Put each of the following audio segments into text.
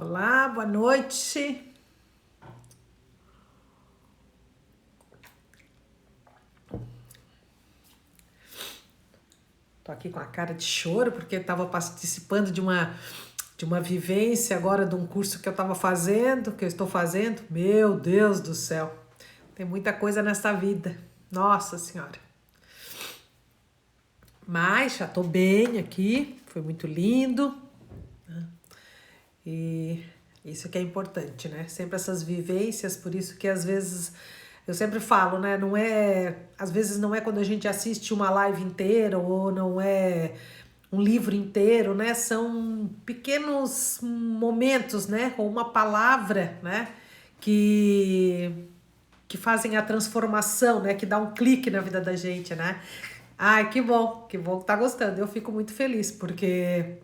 Olá, boa noite. Tô aqui com a cara de choro porque estava participando de uma vivência agora de um curso que eu estava fazendo, que eu estou fazendo. Meu Deus do céu, tem muita coisa nessa vida. Nossa Senhora. Mas já tô bem aqui, foi muito lindo. E isso que é importante, né? Sempre essas vivências, por isso que às vezes eu sempre falo, né? Não é, às vezes não é quando a gente assiste uma live inteira ou não é um livro inteiro, né? São pequenos momentos, né? Ou uma palavra, né? Que que fazem a transformação, né? Que dá um clique na vida da gente, né? Ai, que bom que tá gostando. Eu fico muito feliz, porque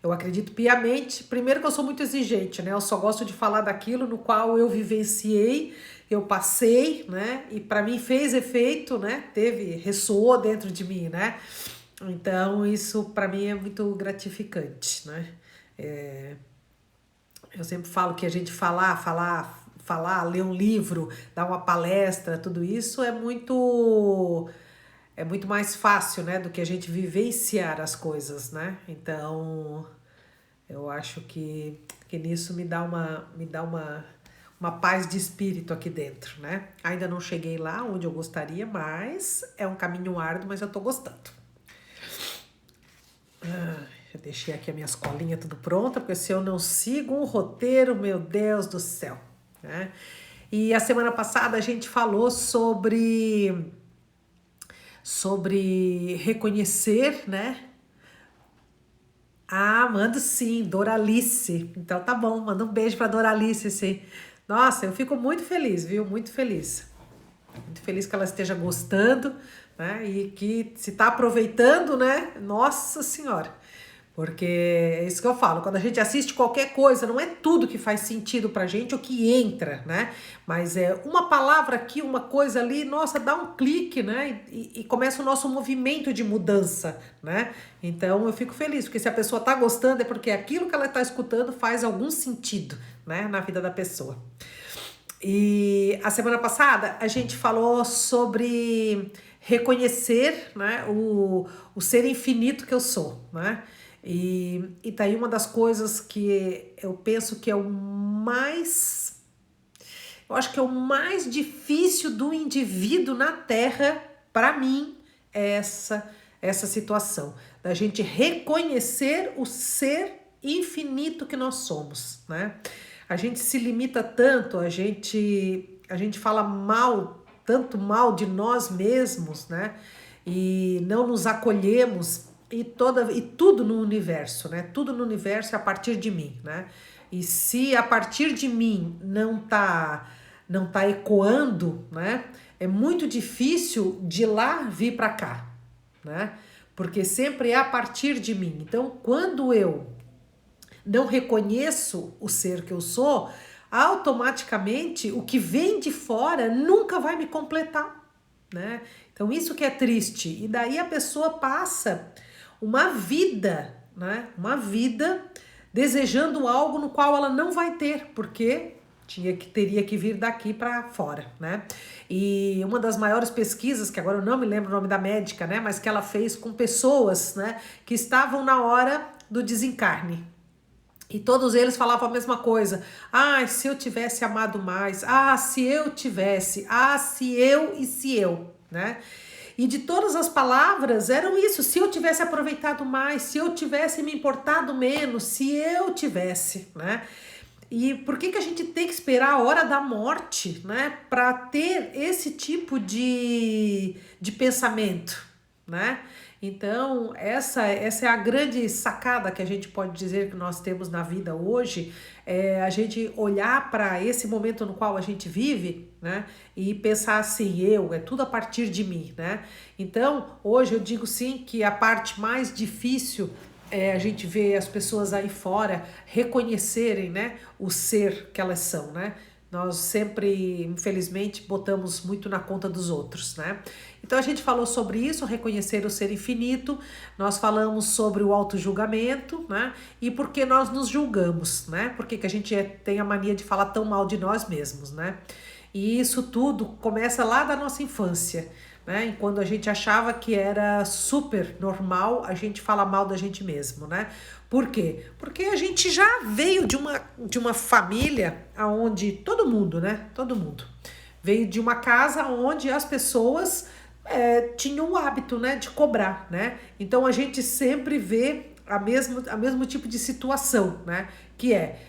eu acredito piamente. Primeiro que eu sou muito exigente, né? Eu só gosto de falar daquilo no qual eu vivenciei, eu passei, né? E para mim fez efeito, né? Ressoou dentro de mim, né? Então, isso para mim é muito gratificante, né? É, eu sempre falo que a gente falar, ler um livro, dar uma palestra, tudo isso é muito mais fácil, né, do que a gente vivenciar as coisas, né? Então, eu acho que nisso me dá uma paz de espírito aqui dentro, né? Ainda não cheguei lá onde eu gostaria, mas é um caminho árduo, mas eu tô gostando. Eu deixei aqui as minhas colinhas tudo pronta, porque se eu não sigo um roteiro, meu Deus do céu, né? E a semana passada a gente falou sobre reconhecer, né? Ah, mando sim, Doralice. Então tá bom, manda um beijo pra Doralice, sim. Nossa, eu fico muito feliz, viu? Muito feliz. Muito feliz que ela esteja gostando, né? E que se tá aproveitando, né? Nossa Senhora. Porque é isso que eu falo, quando a gente assiste qualquer coisa, não é tudo que faz sentido pra gente ou que entra, né? Mas é uma palavra aqui, uma coisa ali, nossa, dá um clique, né? E começa o nosso movimento de mudança, né? Então eu fico feliz, porque se a pessoa tá gostando é porque aquilo que ela tá escutando faz algum sentido, né? Na vida da pessoa. E a semana passada a gente falou sobre reconhecer, né, o ser infinito que eu sou, né? E tá aí uma das coisas que eu penso que é eu acho que é o mais difícil do indivíduo na Terra, para mim, é essa situação, da gente reconhecer o ser infinito que nós somos, né? A gente se limita tanto, a gente fala mal, tanto mal de nós mesmos, né? E não nos acolhemos e tudo no universo, né? Tudo no universo é a partir de mim, né? E se a partir de mim não tá ecoando, né? É muito difícil de lá vir para cá, né? Porque sempre é a partir de mim. Então, quando eu não reconheço o ser que eu sou, automaticamente o que vem de fora nunca vai me completar, né? Então isso que é triste. E daí a pessoa passa uma vida, né? Uma vida desejando algo no qual ela não vai ter, porque teria que vir daqui para fora, né? E uma das maiores pesquisas, que agora eu não me lembro o nome da médica, né? Mas que ela fez com pessoas, né? Que estavam na hora do desencarne. E todos eles falavam a mesma coisa. Ah, se eu tivesse amado mais. Ah, se eu tivesse. Ah, se eu e se eu, né? E de todas as palavras eram isso. Se eu tivesse aproveitado mais, se eu tivesse me importado menos, se eu tivesse, né? E por que a gente tem que esperar a hora da morte, né, para ter esse tipo de pensamento, né? Então, essa é a grande sacada que a gente pode dizer que nós temos na vida hoje, é a gente olhar para esse momento no qual a gente vive, né, e pensar assim, é tudo a partir de mim, né? Então, hoje eu digo sim que a parte mais difícil é a gente ver as pessoas aí fora reconhecerem, né, o ser que elas são, né? Nós sempre, infelizmente, botamos muito na conta dos outros, né? Então a gente falou sobre isso, reconhecer o ser infinito, nós falamos sobre o auto-julgamento, né? E por que nós nos julgamos, né? Por que a gente tem a mania de falar tão mal de nós mesmos, né? E isso tudo começa lá da nossa infância, né? E quando a gente achava que era super normal a gente falar mal da gente mesmo, né? Por quê? Porque a gente já veio de uma família onde todo mundo, né? Todo mundo veio de uma casa onde as pessoas tinham o hábito, né, de cobrar, né? Então a gente sempre vê a mesmo tipo de situação, né? Que é,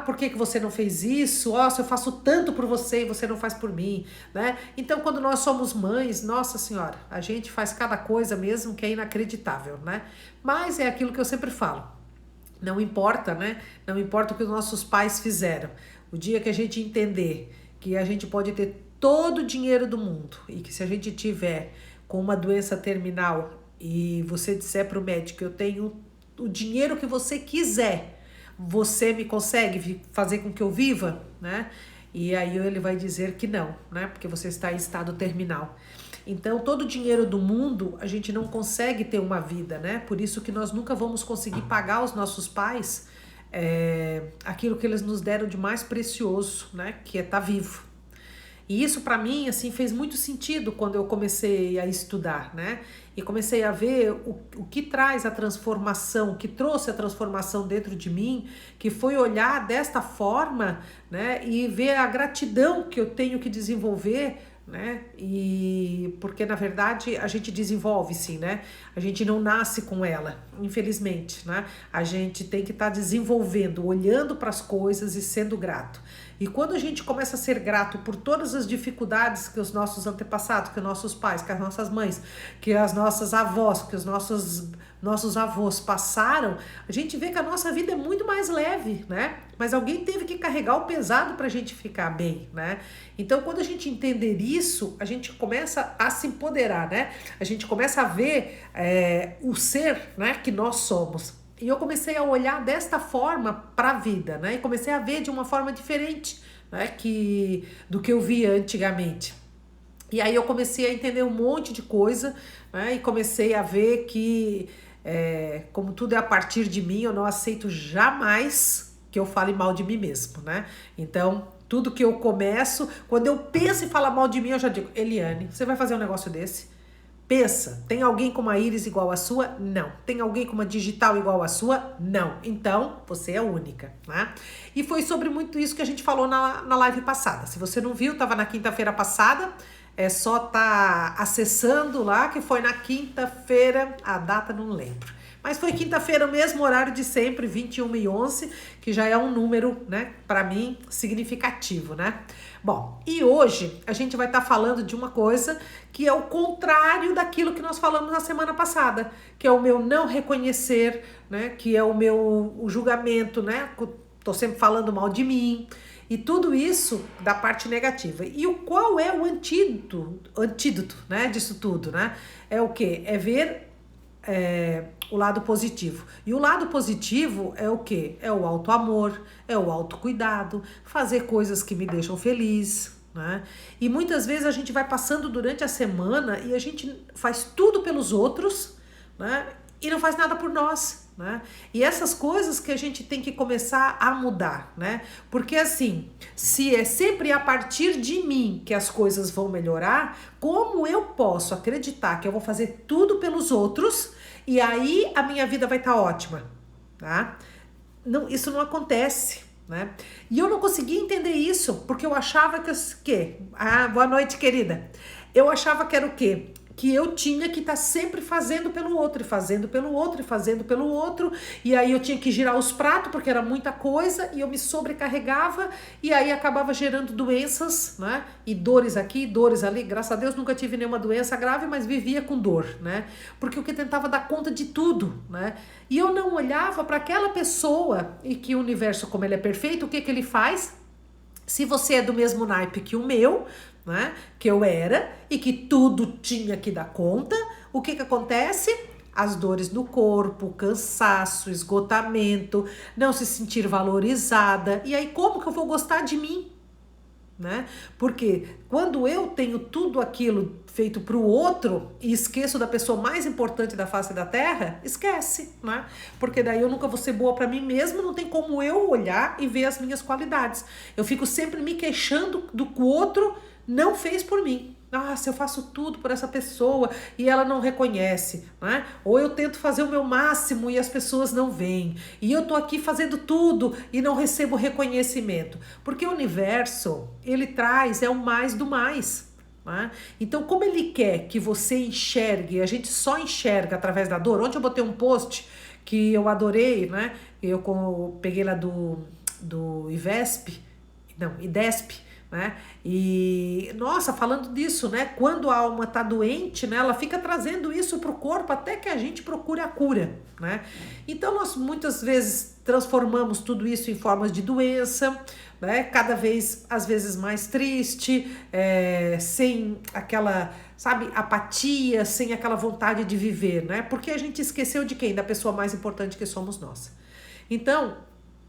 por que você não fez isso? Se eu faço tanto por você e você não faz por mim, né? Então, quando nós somos mães, nossa senhora, a gente faz cada coisa mesmo que é inacreditável, né? Mas é aquilo que eu sempre falo. Não importa, né? Não importa o que os nossos pais fizeram. O dia que a gente entender que a gente pode ter todo o dinheiro do mundo e que se a gente tiver com uma doença terminal e você disser para o médico, eu tenho o dinheiro que você quiser, você me consegue fazer com que eu viva, né? E aí ele vai dizer que não, né? Porque você está em estado terminal. Então, todo o dinheiro do mundo, a gente não consegue ter uma vida, né? Por isso que nós nunca vamos conseguir pagar aos nossos pais aquilo que eles nos deram de mais precioso, né? Que é estar vivo. E isso para mim, assim, fez muito sentido quando eu comecei a estudar, né? E comecei a ver o que traz a transformação, o que trouxe a transformação dentro de mim, que foi olhar desta forma, né? E ver a gratidão que eu tenho que desenvolver, né? E porque na verdade a gente desenvolve sim, né? A gente não nasce com ela, infelizmente, né? A gente tem que estar desenvolvendo, olhando para as coisas e sendo grato. E quando a gente começa a ser grato por todas as dificuldades que os nossos antepassados, que os nossos pais, que as nossas mães, que as nossas avós, que os nossos avós passaram, a gente vê que a nossa vida é muito mais leve, né? Mas alguém teve que carregar o pesado para a gente ficar bem, né? Então, quando a gente entender isso, a gente começa a se empoderar, né? A gente começa a ver o ser, né, que nós somos. E eu comecei a olhar desta forma para a vida, né? E comecei a ver de uma forma diferente, né, do que eu via antigamente. E aí eu comecei a entender um monte de coisa, né? E comecei a ver que, como tudo é a partir de mim, eu não aceito jamais que eu fale mal de mim mesmo, né? Então, tudo que eu começo, quando eu penso em falar mal de mim, eu já digo, Eliane, você vai fazer um negócio desse? Pensa, tem alguém com uma íris igual a sua? Não. Tem alguém com uma digital igual a sua? Não. Então, você é única, né? E foi sobre muito isso que a gente falou na live passada. Se você não viu, estava na quinta-feira passada, é só tá acessando lá, que foi na quinta-feira, a data não lembro. Mas foi quinta-feira, o mesmo horário de sempre, 21h11, que já é um número, né, para mim, significativo, né? Bom, e hoje a gente vai estar falando de uma coisa que é o contrário daquilo que nós falamos na semana passada, que é o meu não reconhecer, né, que é o julgamento, né, tô sempre falando mal de mim, e tudo isso da parte negativa. E qual é o antídoto, né, disso tudo, né? É o quê? É ver o lado positivo. E o lado positivo é o quê? É o autoamor, é o autocuidado, fazer coisas que me deixam feliz, né? E muitas vezes a gente vai passando durante a semana e a gente faz tudo pelos outros, né? E não faz nada por nós, né? E essas coisas que a gente tem que começar a mudar, né? Porque assim, se é sempre a partir de mim que as coisas vão melhorar, como eu posso acreditar que eu vou fazer tudo pelos outros e aí a minha vida vai estar ótima, tá? Não, isso não acontece, né? E eu não conseguia entender isso, porque eu achava boa noite, querida. Eu achava que era o quê? Que eu tinha que estar sempre fazendo pelo outro, e fazendo pelo outro, e fazendo pelo outro, e aí eu tinha que girar os pratos, porque era muita coisa, e eu me sobrecarregava, e aí acabava gerando doenças, né, e dores aqui, dores ali, graças a Deus nunca tive nenhuma doença grave, mas vivia com dor, né, porque eu tentava dar conta de tudo, né, e eu não olhava para aquela pessoa, e que o universo, como ele é perfeito, o que ele faz? Se você é do mesmo naipe que o meu, né, que eu era, e que tudo tinha que dar conta, o que acontece? As dores no corpo, cansaço, esgotamento, não se sentir valorizada. E aí como que eu vou gostar de mim? né? Porque quando eu tenho tudo aquilo feito para o outro e esqueço da pessoa mais importante da face da terra, esquece, né? Porque daí eu nunca vou ser boa para mim mesmo, não tem como eu olhar e ver as minhas qualidades. Eu fico sempre me queixando do que o outro não fez por mim. Ah, se eu faço tudo por essa pessoa e ela não reconhece, né? Ou eu tento fazer o meu máximo e as pessoas não veem. E eu tô aqui fazendo tudo e não recebo reconhecimento. Porque o universo, ele traz, é o mais do mais. Né? Então, como ele quer que você enxergue, a gente só enxerga através da dor. Ontem eu botei um post que eu adorei, né? Peguei lá do IVESP, não, IDESP, né? E nossa, falando disso, né? Quando a alma tá doente, né? Ela fica trazendo isso pro corpo até que a gente procure a cura, né? Então nós muitas vezes transformamos tudo isso em formas de doença, né? Cada vez, às vezes, mais triste, sem aquela, sabe, apatia, sem aquela vontade de viver, né? Porque a gente esqueceu de quem? Da pessoa mais importante que somos nós. Então,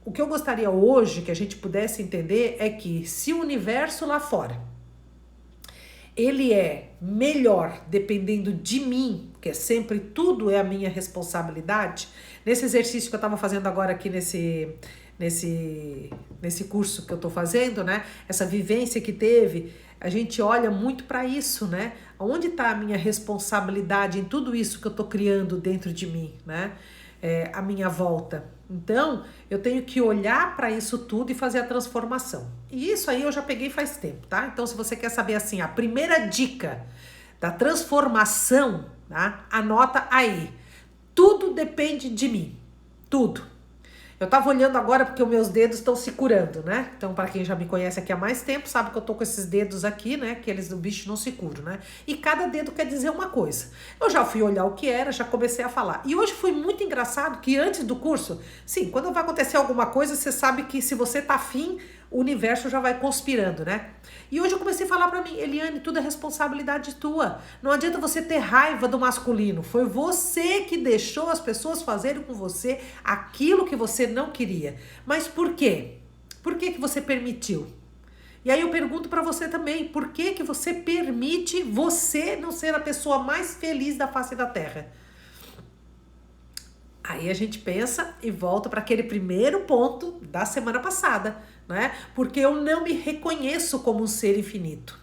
o que eu gostaria hoje que a gente pudesse entender é que se o universo lá fora, ele é melhor dependendo de mim, que é sempre tudo é a minha responsabilidade, nesse exercício que eu estava fazendo agora aqui nesse curso que eu estou fazendo, né? Essa vivência que teve, a gente olha muito para isso, né? Onde está a minha responsabilidade em tudo isso que eu estou criando dentro de mim, né? A minha volta. Então, eu tenho que olhar para isso tudo e fazer a transformação. E isso aí eu já peguei faz tempo, tá? Então, se você quer saber assim, a primeira dica da transformação, tá? Anota aí. Tudo depende de mim. Tudo. Eu tava olhando agora porque os meus dedos estão se curando, né? Então, para quem já me conhece aqui há mais tempo, sabe que eu tô com esses dedos aqui, né? Que eles do bicho não se curam, né? E cada dedo quer dizer uma coisa. Eu já fui olhar o que era, já comecei a falar. E hoje foi muito engraçado que antes do curso, sim, quando vai acontecer alguma coisa, você sabe que se você tá afim, o universo já vai conspirando, né? E hoje eu comecei a falar pra mim, Eliane, tudo é responsabilidade tua. Não adianta você ter raiva do masculino. Foi você que deixou as pessoas fazerem com você aquilo que você não queria. Mas por quê? Por que você permitiu? E aí eu pergunto pra você também, por que você permite você não ser a pessoa mais feliz da face da Terra? Aí a gente pensa e volta para aquele primeiro ponto da semana passada, né? Porque eu não me reconheço como um ser infinito.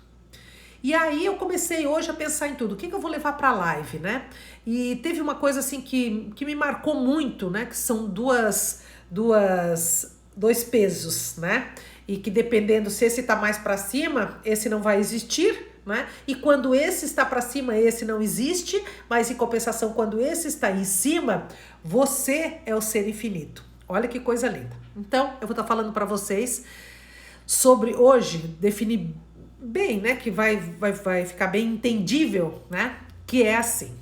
E aí eu comecei hoje a pensar em tudo. O que eu vou levar para a live, né? E teve uma coisa assim que me marcou muito, né? Que são dois pesos, né? E que dependendo se esse tá mais para cima, esse não vai existir, né? E quando esse está para cima, esse não existe, mas em compensação, quando esse está em cima, você é o ser infinito. Olha que coisa linda. Então, eu vou estar falando para vocês sobre hoje, definir bem, né? Que vai ficar bem entendível, né? Que é assim.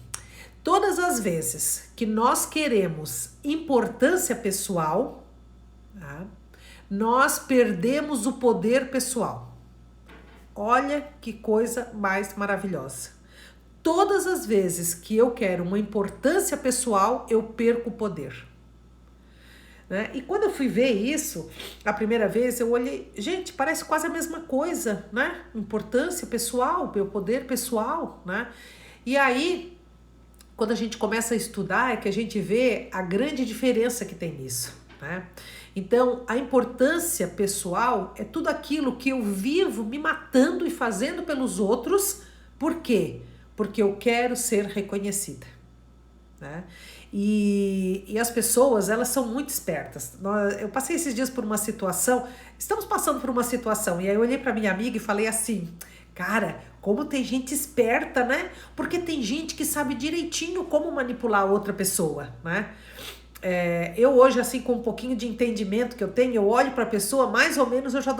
Todas as vezes que nós queremos importância pessoal, tá? Nós perdemos o poder pessoal. Olha que coisa mais maravilhosa. Todas as vezes que eu quero uma importância pessoal, eu perco o poder. Né? E quando eu fui ver isso, a primeira vez, eu olhei, gente, parece quase a mesma coisa, né? Importância pessoal, meu poder pessoal, né? E aí, quando a gente começa a estudar, é que a gente vê a grande diferença que tem nisso, né? Então, a importância pessoal é tudo aquilo que eu vivo me matando e fazendo pelos outros. Por quê? Porque eu quero ser reconhecida, né? E as pessoas, elas são muito espertas. Eu passei esses dias por uma situação, estamos passando por uma situação, e aí eu olhei para minha amiga e falei assim, cara, como tem gente esperta, né? Porque tem gente que sabe direitinho como manipular outra pessoa, né? Eu hoje, assim, com um pouquinho de entendimento que eu tenho, eu olho para a pessoa, mais ou menos eu já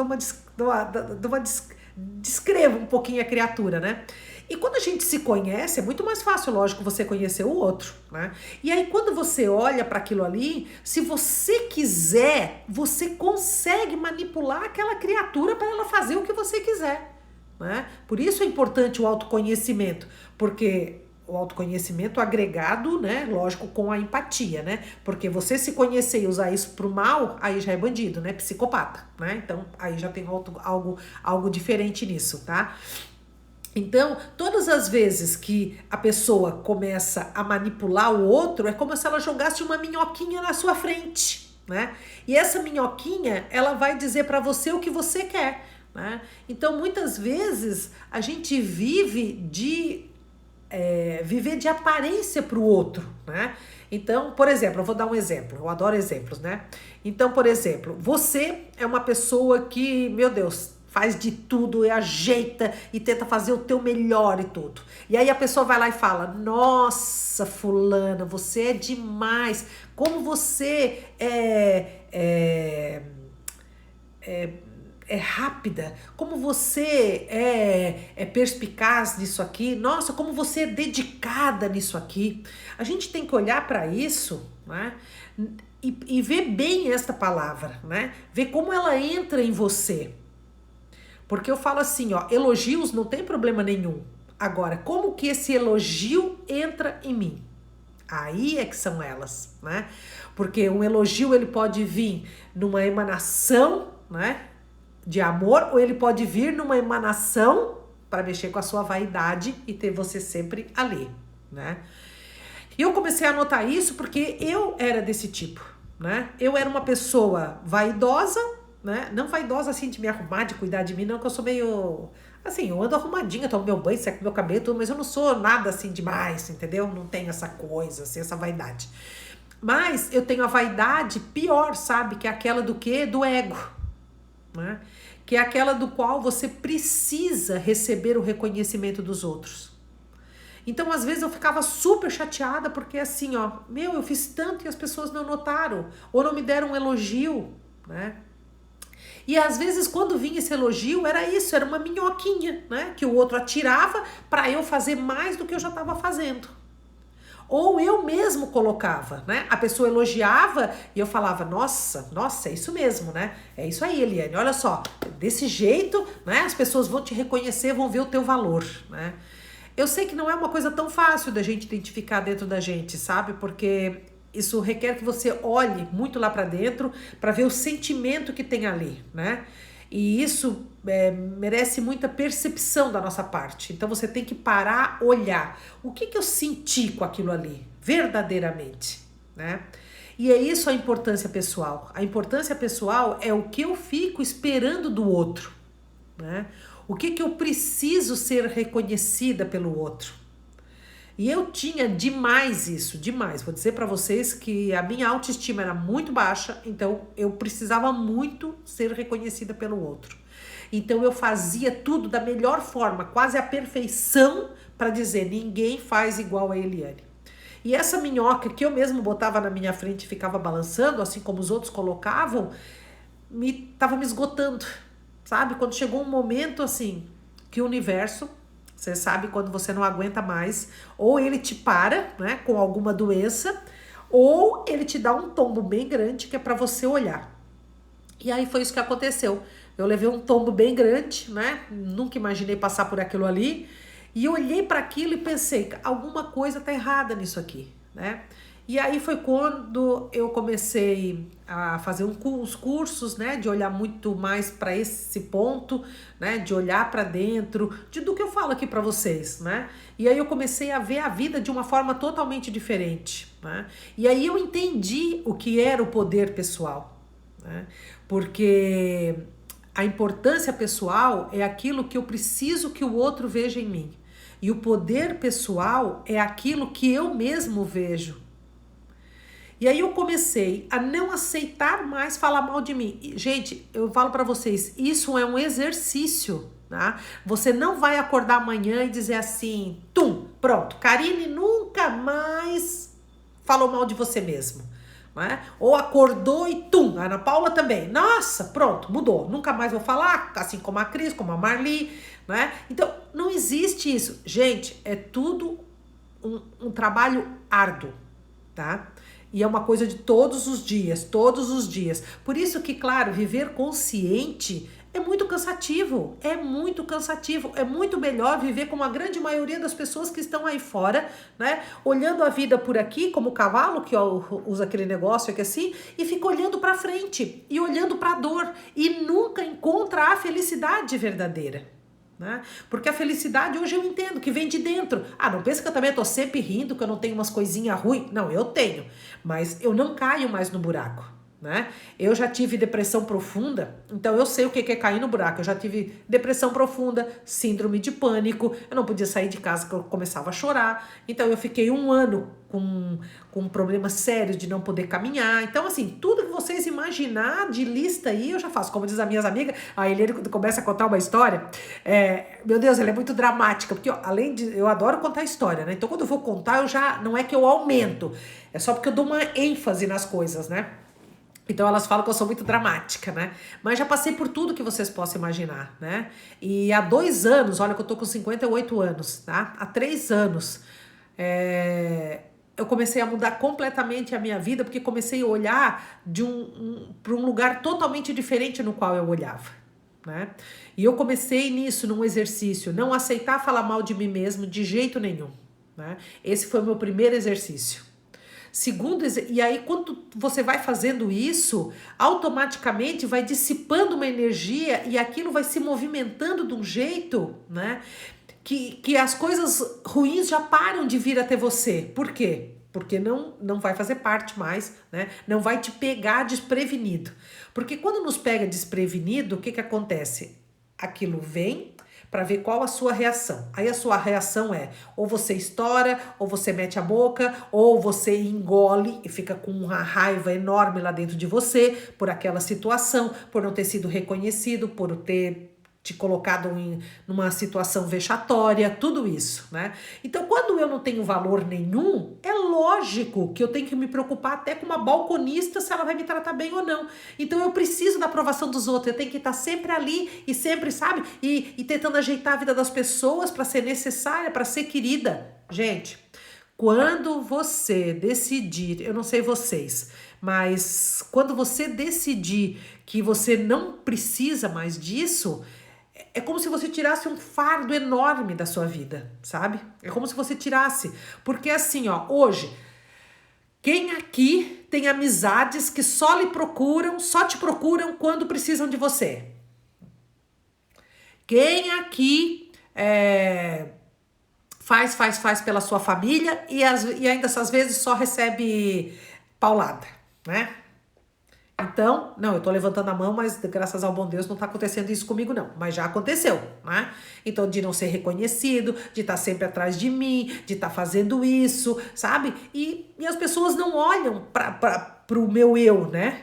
descrevo um pouquinho a criatura, né? E quando a gente se conhece, é muito mais fácil, lógico, você conhecer o outro, né? E aí, quando você olha para aquilo ali, se você quiser, você consegue manipular aquela criatura para ela fazer o que você quiser, né? Por isso é importante o autoconhecimento, porque o autoconhecimento agregado, né? Lógico, com a empatia, né? Porque você se conhecer e usar isso pro mal, aí já é bandido, né? Psicopata, né? Então, aí já tem algo diferente nisso, tá? Então, todas as vezes que a pessoa começa a manipular o outro, é como se ela jogasse uma minhoquinha na sua frente, né? E essa minhoquinha, ela vai dizer para você o que você quer, né? Então, muitas vezes, a gente viver de aparência para o outro, né? Então, por exemplo, eu vou dar um exemplo, eu adoro exemplos, né? Então, por exemplo, você é uma pessoa que, meu Deus, faz de tudo e ajeita e tenta fazer o teu melhor e tudo. E aí a pessoa vai lá e fala: nossa, fulana, você é demais, como você é rápida, como você é perspicaz nisso aqui, nossa, como você é dedicada nisso aqui. A gente tem que olhar para isso, né? E ver bem esta palavra, né? Ver como ela entra em você. Porque eu falo assim, ó, elogios não tem problema nenhum. Agora, como que esse elogio entra em mim? Aí é que são elas, né? Porque um elogio ele pode vir numa emanação, né, de amor, ou ele pode vir numa emanação para mexer com a sua vaidade e ter você sempre ali, né? E eu comecei a notar isso porque eu era desse tipo, né? Eu era uma pessoa vaidosa, né? Não vaidosa assim de me arrumar, de cuidar de mim, não, que eu sou meio... Assim, eu ando arrumadinha, tomo meu banho, seco meu cabelo, tudo, mas eu não sou nada assim demais, entendeu? Não tenho essa coisa, assim, essa vaidade. Mas eu tenho a vaidade pior, sabe? Que é aquela do quê? Do ego, né? Que é aquela do qual você precisa receber o reconhecimento dos outros. Então, às vezes, eu ficava super chateada porque assim, ó, meu, eu fiz tanto e as pessoas não notaram, ou não me deram um elogio, né? E às vezes, quando vinha esse elogio, era isso, era uma minhoquinha, né? Que o outro atirava para eu fazer mais do que eu já estava fazendo. Ou eu mesmo colocava, né? A pessoa elogiava e eu falava, nossa, é isso mesmo, né? É isso aí, Eliane, olha só, desse jeito, né? As pessoas vão te reconhecer, vão ver o teu valor, né? Eu sei que não é uma coisa tão fácil da gente identificar dentro da gente, sabe? Porque isso requer que você olhe muito lá para dentro para ver o sentimento que tem ali, né? E isso merece muita percepção da nossa parte. Então você tem que parar, olhar. O que eu senti com aquilo ali, verdadeiramente, né? E é isso a importância pessoal. A importância pessoal é o que eu fico esperando do outro, né? O que eu preciso ser reconhecida pelo outro. E eu tinha demais isso, demais. Vou dizer para vocês que a minha autoestima era muito baixa, então eu precisava muito ser reconhecida pelo outro. Então eu fazia tudo da melhor forma, quase a perfeição, para dizer, ninguém faz igual a Eliane. E essa minhoca que eu mesmo botava na minha frente e ficava balançando, assim como os outros colocavam, tava me esgotando, sabe? Quando chegou um momento assim, que o universo... Você sabe quando você não aguenta mais, ou ele te para, né, com alguma doença, ou ele te dá um tombo bem grande que é para você olhar. E aí foi isso que aconteceu. Eu levei um tombo bem grande, né? Nunca imaginei passar por aquilo ali. E olhei para aquilo e pensei, alguma coisa tá errada nisso aqui, né? E aí foi quando eu comecei a fazer uns cursos, né, de olhar muito mais para esse ponto, né, de olhar para dentro, do que eu falo aqui para vocês, né? E aí eu comecei a ver a vida de uma forma totalmente diferente, né? E aí eu entendi o que era o poder pessoal, né? Porque a importância pessoal é aquilo que eu preciso que o outro veja em mim. E o poder pessoal é aquilo que eu mesmo vejo. E aí eu comecei a não aceitar mais falar mal de mim. E, gente, eu falo para vocês, isso é um exercício, tá? Você não vai acordar amanhã e dizer assim, pronto, Karine nunca mais falou mal de você mesmo, né? Ou acordou e a Ana Paula também. Nossa, pronto, mudou. Nunca mais vou falar, assim como a Cris, como a Marli, né? Então, não existe isso. Gente, é tudo um trabalho árduo, tá? E é uma coisa de todos os dias, todos os dias. Por isso que, claro, viver consciente é muito cansativo, é muito cansativo, é muito melhor viver como a grande maioria das pessoas que estão aí fora, né? Olhando a vida por aqui, como o cavalo que usa aquele negócio aqui assim, e fica olhando para frente e olhando para a dor e nunca encontra a felicidade verdadeira. Né? Porque a felicidade hoje eu entendo que vem de dentro. Ah, não pensa que eu também tô sempre rindo, que eu não tenho umas coisinhas ruins. Não, eu tenho, mas eu não caio mais no buraco. Né? Eu já tive depressão profunda, então eu sei o que é cair no buraco. Eu já tive depressão profunda, síndrome de pânico, eu não podia sair de casa que eu começava a chorar. Então eu fiquei 1 ano com problemas sérios de não poder caminhar. Então assim, tudo que vocês imaginar de lista aí, eu já faço. Como diz as minhas amigas, a Helene quando começa a contar uma história, meu Deus, ela é muito dramática, porque além de, eu adoro contar história, né? Então quando eu vou contar, eu já, não é que eu aumento, é só porque eu dou uma ênfase nas coisas, né? Então elas falam que eu sou muito dramática, né? Mas já passei por tudo que vocês possam imaginar, né? E há 2 anos, olha que eu tô com 58 anos, tá? Há 3 anos, eu comecei a mudar completamente a minha vida, porque comecei a olhar para um lugar totalmente diferente no qual eu olhava, né? E eu comecei nisso, num exercício, não aceitar falar mal de mim mesmo de jeito nenhum, né? Esse foi o meu primeiro exercício. Segundo, e aí quando você vai fazendo isso, automaticamente vai dissipando uma energia e aquilo vai se movimentando de um jeito, né? Que as coisas ruins já param de vir até você. Por quê? Porque não vai fazer parte mais, né? Não vai te pegar desprevenido. Porque quando nos pega desprevenido, o que acontece? Aquilo vem para ver qual a sua reação. Aí a sua reação é ou você estoura, ou você mete a boca, ou você engole e fica com uma raiva enorme lá dentro de você por aquela situação, por não ter sido reconhecido, por ter te colocado numa situação vexatória, tudo isso, né? Então, quando eu não tenho valor nenhum, é lógico que eu tenho que me preocupar até com uma balconista se ela vai me tratar bem ou não. Então, eu preciso da aprovação dos outros, eu tenho que estar sempre ali e sempre, sabe? E tentando ajeitar a vida das pessoas para ser necessária, para ser querida. Gente, quando você decidir, eu não sei vocês, mas quando você decidir que você não precisa mais disso, é como se você tirasse um fardo enorme da sua vida, sabe? É como se você tirasse. Porque assim, ó, hoje, quem aqui tem amizades que só te procuram quando precisam de você? Quem aqui faz pela sua família e ainda às vezes só recebe paulada, né? Então, não, eu tô levantando a mão, mas graças ao bom Deus não tá acontecendo isso comigo não, mas já aconteceu, né? Então, de não ser reconhecido, de estar sempre atrás de mim, de estar fazendo isso, sabe? E as pessoas não olham pro meu eu, né?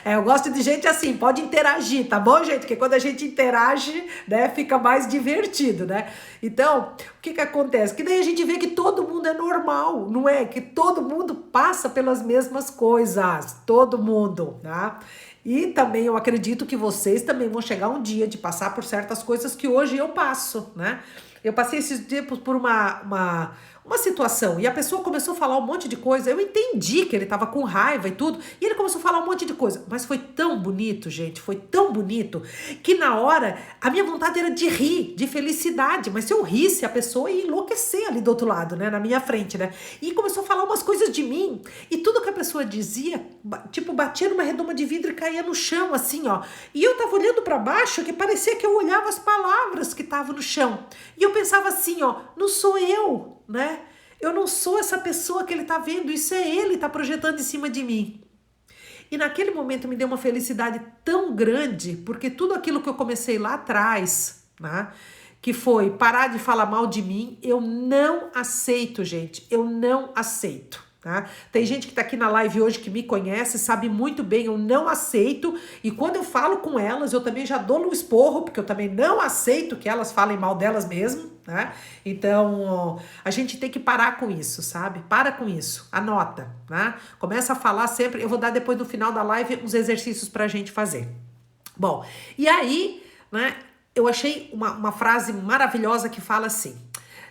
Eu gosto de gente assim, pode interagir, tá bom, gente? Porque quando a gente interage, né, fica mais divertido, né? Então, o que acontece? Que daí a gente vê que todo mundo é normal, não é? Que todo mundo passa pelas mesmas coisas, todo mundo, tá? E também eu acredito que vocês também vão chegar um dia de passar por certas coisas que hoje eu passo, né? Eu passei esses tempos por uma situação e a pessoa começou a falar um monte de coisa. Eu entendi que ele tava com raiva e tudo, e ele começou a falar um monte de coisa. Mas foi tão bonito, gente, foi tão bonito que na hora a minha vontade era de rir, de felicidade. Mas se eu risse, a pessoa ia enlouquecer ali do outro lado, né, na minha frente, né? E começou a falar umas coisas de mim e tudo que a pessoa dizia, tipo, batia numa redoma de vidro e caía no chão, assim, ó. E eu tava olhando para baixo que parecia que eu olhava as palavras que estavam no chão. E eu pensava assim, ó, não sou eu, né? Eu não sou essa pessoa que ele tá vendo, isso é ele, tá projetando em cima de mim. E naquele momento me deu uma felicidade tão grande, porque tudo aquilo que eu comecei lá atrás, né, que foi parar de falar mal de mim, eu não aceito, gente, eu não aceito. Tá? Tem gente que tá aqui na live hoje que me conhece, sabe muito bem, eu não aceito, e quando eu falo com elas, eu também já dou um esporro, porque eu também não aceito que elas falem mal delas mesmo, né? Então, a gente tem que parar com isso, sabe? Para com isso, anota, né? Começa a falar sempre, eu vou dar depois no final da live uns exercícios pra gente fazer. Bom, e aí, né, eu achei uma frase maravilhosa que fala assim: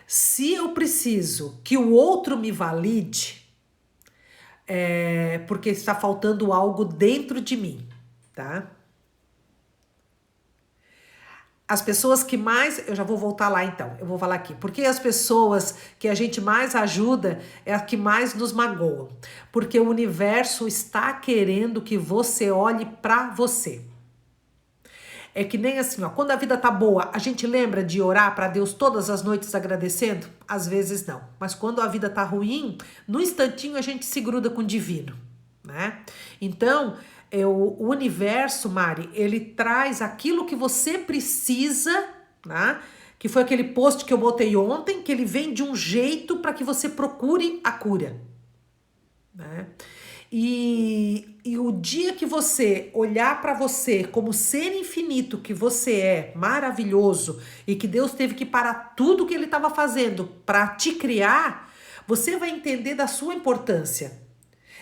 se eu preciso que o outro me valide, porque está faltando algo dentro de mim, tá? as pessoas que mais... Eu já vou voltar lá então, eu vou falar aqui. Porque as pessoas que a gente mais ajuda é as que mais nos magoam. Porque o universo está querendo que você olhe para você. É que nem assim, ó, quando a vida tá boa, a gente lembra de orar para Deus todas as noites agradecendo? Às vezes não. Mas quando a vida tá ruim, no instantinho a gente se gruda com o divino, né? Então, o universo, Mari, ele traz aquilo que você precisa, né? Que foi aquele post que eu botei ontem, que ele vem de um jeito para que você procure a cura, né? E o dia que você olhar para você como ser infinito que você é, maravilhoso, e que Deus teve que parar tudo que ele estava fazendo para te criar, você vai entender da sua importância.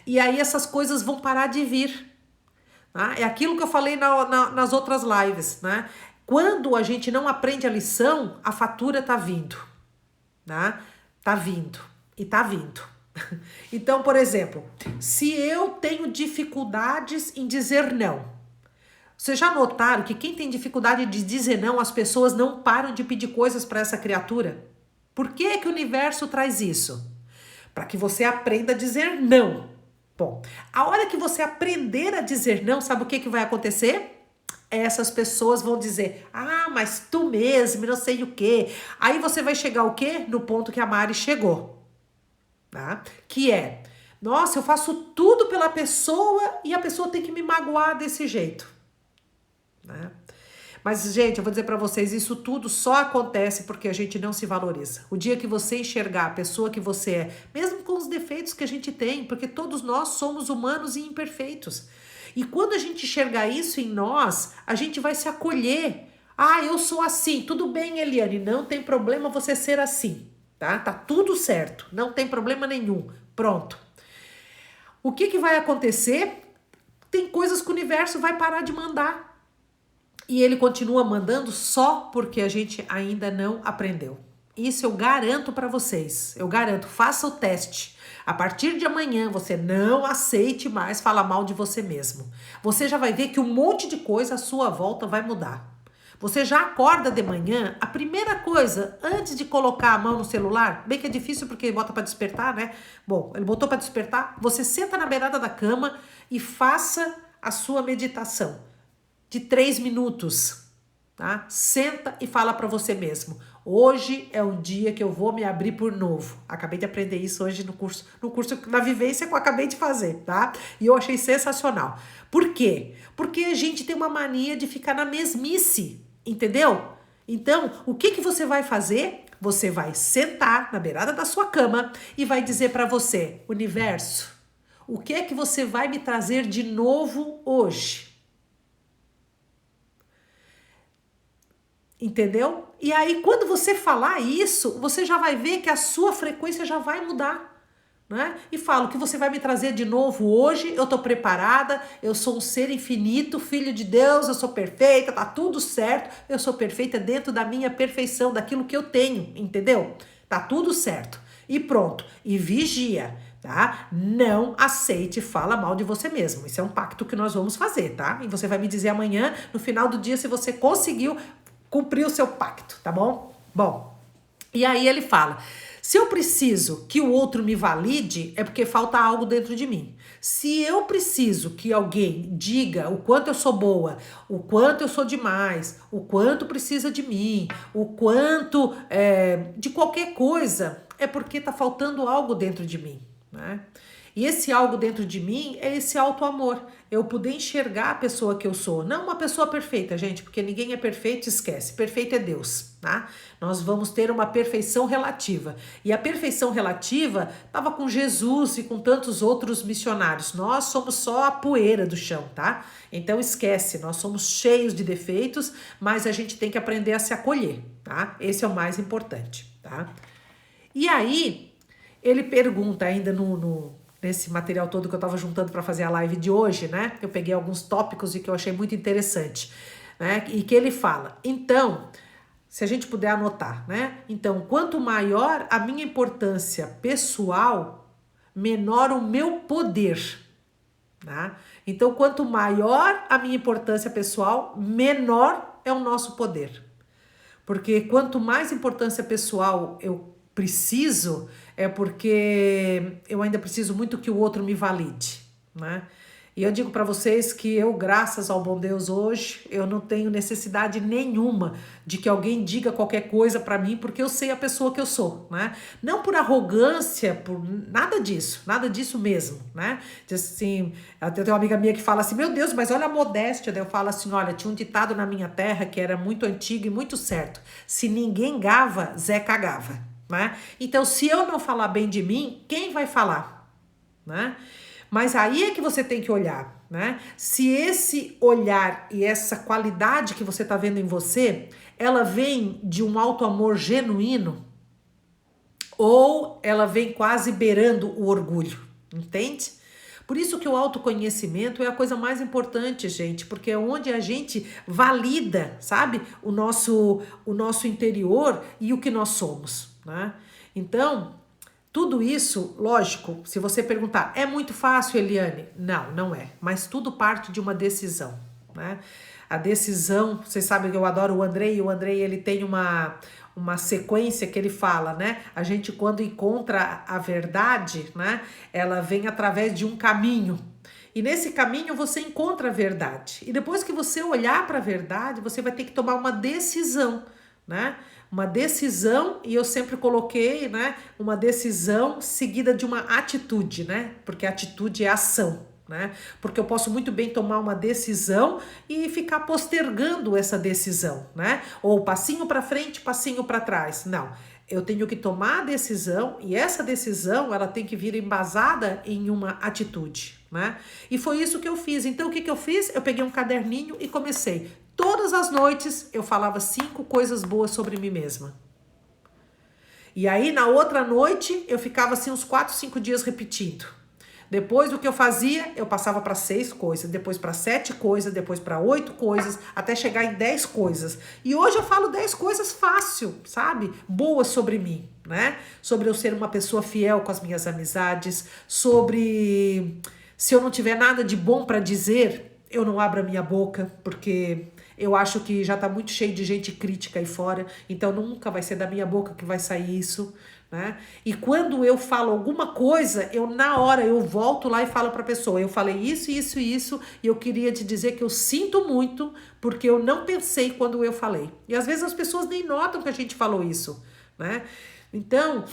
E aí essas coisas vão parar de vir. Tá? É aquilo que eu falei nas outras lives, né? Quando a gente não aprende a lição, a fatura tá vindo, né? Tá vindo e tá vindo. Então, por exemplo, se eu tenho dificuldades em dizer não, vocês já notaram que quem tem dificuldade de dizer não, as pessoas não param de pedir coisas para essa criatura? Por que que o universo traz isso? Para que você aprenda a dizer não. Bom, a hora que você aprender a dizer não, sabe o que que vai acontecer? Essas pessoas vão dizer, ah, mas tu mesmo, não sei o quê. Aí você vai chegar o quê? No ponto que a Mari chegou. Tá? Que é, nossa, eu faço tudo pela pessoa e a pessoa tem que me magoar desse jeito, né? Mas, gente, eu vou dizer pra vocês, isso tudo só acontece porque a gente não se valoriza. O dia que você enxergar a pessoa que você é, mesmo com os defeitos que a gente tem, porque todos nós somos humanos e imperfeitos. E quando a gente enxergar isso em nós, a gente vai se acolher. Ah, eu sou assim, tudo bem, Eliane, não tem problema você ser assim. Tá? Tá tudo certo, não tem problema nenhum. Pronto. O que que vai acontecer? Tem coisas que o universo vai parar de mandar. E ele continua mandando só porque a gente ainda não aprendeu. Isso eu garanto para vocês. Eu garanto, faça o teste. A partir de amanhã você não aceite mais falar mal de você mesmo. Você já vai ver que um monte de coisa à sua volta vai mudar. Você já acorda de manhã, a primeira coisa, antes de colocar a mão no celular, bem que é difícil porque bota para despertar, né? Bom, ele botou para despertar, você senta na beirada da cama e faça a sua meditação de 3 minutos, tá? Senta e fala para você mesmo, hoje é um dia que eu vou me abrir por novo. Acabei de aprender isso hoje no curso na vivência que eu acabei de fazer, tá? E eu achei sensacional. Por quê? Porque a gente tem uma mania de ficar na mesmice. Entendeu? Então, o que que você vai fazer? Você vai sentar na beirada da sua cama e vai dizer para você, universo, o que é que você vai me trazer de novo hoje? Entendeu? E aí, quando você falar isso, você já vai ver que a sua frequência já vai mudar. Né? E falo que você vai me trazer de novo hoje, eu tô preparada, eu sou um ser infinito, filho de Deus, eu sou perfeita, tá tudo certo, eu sou perfeita dentro da minha perfeição, daquilo que eu tenho, entendeu? Tá tudo certo. E pronto, e vigia, tá? Não aceite fala mal de você mesmo, isso é um pacto que nós vamos fazer, tá? E você vai me dizer amanhã, no final do dia, se você conseguiu cumprir o seu pacto, tá bom? Bom, e aí ele fala... Se eu preciso que o outro me valide, é porque falta algo dentro de mim. Se eu preciso que alguém diga o quanto eu sou boa, o quanto eu sou demais, o quanto precisa de mim, o quanto de qualquer coisa, é porque tá faltando algo dentro de mim, né? E esse algo dentro de mim é esse auto-amor. Eu poder enxergar a pessoa que eu sou. Não uma pessoa perfeita, gente, porque ninguém é perfeito, esquece. Perfeito é Deus, tá? Nós vamos ter uma perfeição relativa. E a perfeição relativa estava com Jesus e com tantos outros missionários. Nós somos só a poeira do chão, tá? Então esquece, nós somos cheios de defeitos, mas a gente tem que aprender a se acolher, tá? Esse é o mais importante, tá? E aí, ele pergunta ainda nesse material todo que eu estava juntando para fazer a live de hoje, né? Eu peguei alguns tópicos e que eu achei muito interessante, né? E que ele fala, então, se a gente puder anotar, né? Então, quanto maior a minha importância pessoal, menor o meu poder, tá? Então, quanto maior a minha importância pessoal, menor é o nosso poder. Porque quanto mais importância pessoal eu preciso, é porque eu ainda preciso muito que o outro me valide, né? E eu digo para vocês que eu, graças ao bom Deus hoje, eu não tenho necessidade nenhuma de que alguém diga qualquer coisa para mim, porque eu sei a pessoa que eu sou, né? Não por arrogância, por nada disso mesmo, né? Assim, até tem uma amiga minha que fala assim, meu Deus, mas olha a modéstia. Daí eu falo assim, olha, tinha um ditado na minha terra que era muito antigo e muito certo. Se ninguém gava, Zé cagava, né? Então, se eu não falar bem de mim, quem vai falar, né? Mas aí é que você tem que olhar, né? Se esse olhar e essa qualidade que você tá vendo em você, ela vem de um auto-amor genuíno ou ela vem quase beirando o orgulho, entende? Por isso que o autoconhecimento é a coisa mais importante, gente, porque é onde a gente valida, sabe, o nosso interior e o que nós somos, né? Então, tudo isso, lógico, se você perguntar, é muito fácil, Eliane? Não, não é. Mas tudo parte de uma decisão, né? A decisão, vocês sabem que eu adoro o Andrei, e o Andrei ele tem uma sequência que ele fala, né? A gente quando encontra a verdade, né? Ela vem através de um caminho. E nesse caminho você encontra a verdade. E depois que você olhar para a verdade, você vai ter que tomar uma decisão, né? Uma decisão, e eu sempre coloquei, né, uma decisão seguida de uma atitude, né? Porque atitude é ação, né? Porque eu posso muito bem tomar uma decisão e ficar postergando essa decisão, né? Ou passinho para frente, passinho para trás. Não. Eu tenho que tomar a decisão e essa decisão ela tem que vir embasada em uma atitude, né? E foi isso que eu fiz. Então o que eu fiz? Eu peguei um caderninho e comecei. Todas as noites eu falava 5 coisas boas sobre mim mesma. E aí na outra noite eu ficava assim uns 4, 5 dias repetindo. Depois o que eu fazia, eu passava para 6 coisas, depois para 7 coisas, depois para 8 coisas, até chegar em 10 coisas. E hoje eu falo 10 coisas fácil, sabe? Boas sobre mim, né? Sobre eu ser uma pessoa fiel com as minhas amizades, sobre se eu não tiver nada de bom para dizer, eu não abro a minha boca, porque eu acho que já tá muito cheio de gente crítica aí fora, então nunca vai ser da minha boca que vai sair isso, né? E quando eu falo alguma coisa, eu na hora eu volto lá e falo pra pessoa, eu falei isso, isso e isso, e eu queria te dizer que eu sinto muito, porque eu não pensei quando eu falei. E às vezes as pessoas nem notam que a gente falou isso, né? Então,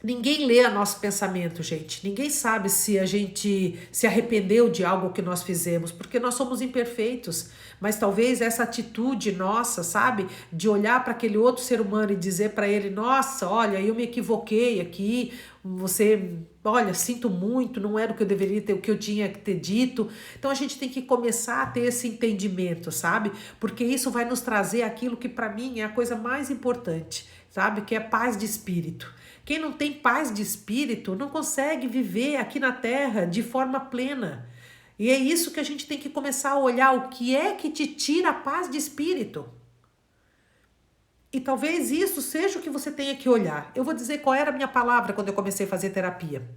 ninguém lê o nosso pensamento, gente. Ninguém sabe se a gente se arrependeu de algo que nós fizemos, porque nós somos imperfeitos. Mas talvez essa atitude nossa, sabe? De olhar para aquele outro ser humano e dizer para ele, nossa, olha, eu me equivoquei aqui, você, olha, sinto muito, não era o que eu deveria ter, o que eu tinha que ter dito. Então a gente tem que começar a ter esse entendimento, sabe? Porque isso vai nos trazer aquilo que para mim é a coisa mais importante, sabe? Que é paz de espírito. Quem não tem paz de espírito não consegue viver aqui na Terra de forma plena. E é isso que a gente tem que começar a olhar, o que é que te tira a paz de espírito. E talvez isso seja o que você tenha que olhar. Eu vou dizer qual era a minha palavra quando eu comecei a fazer terapia.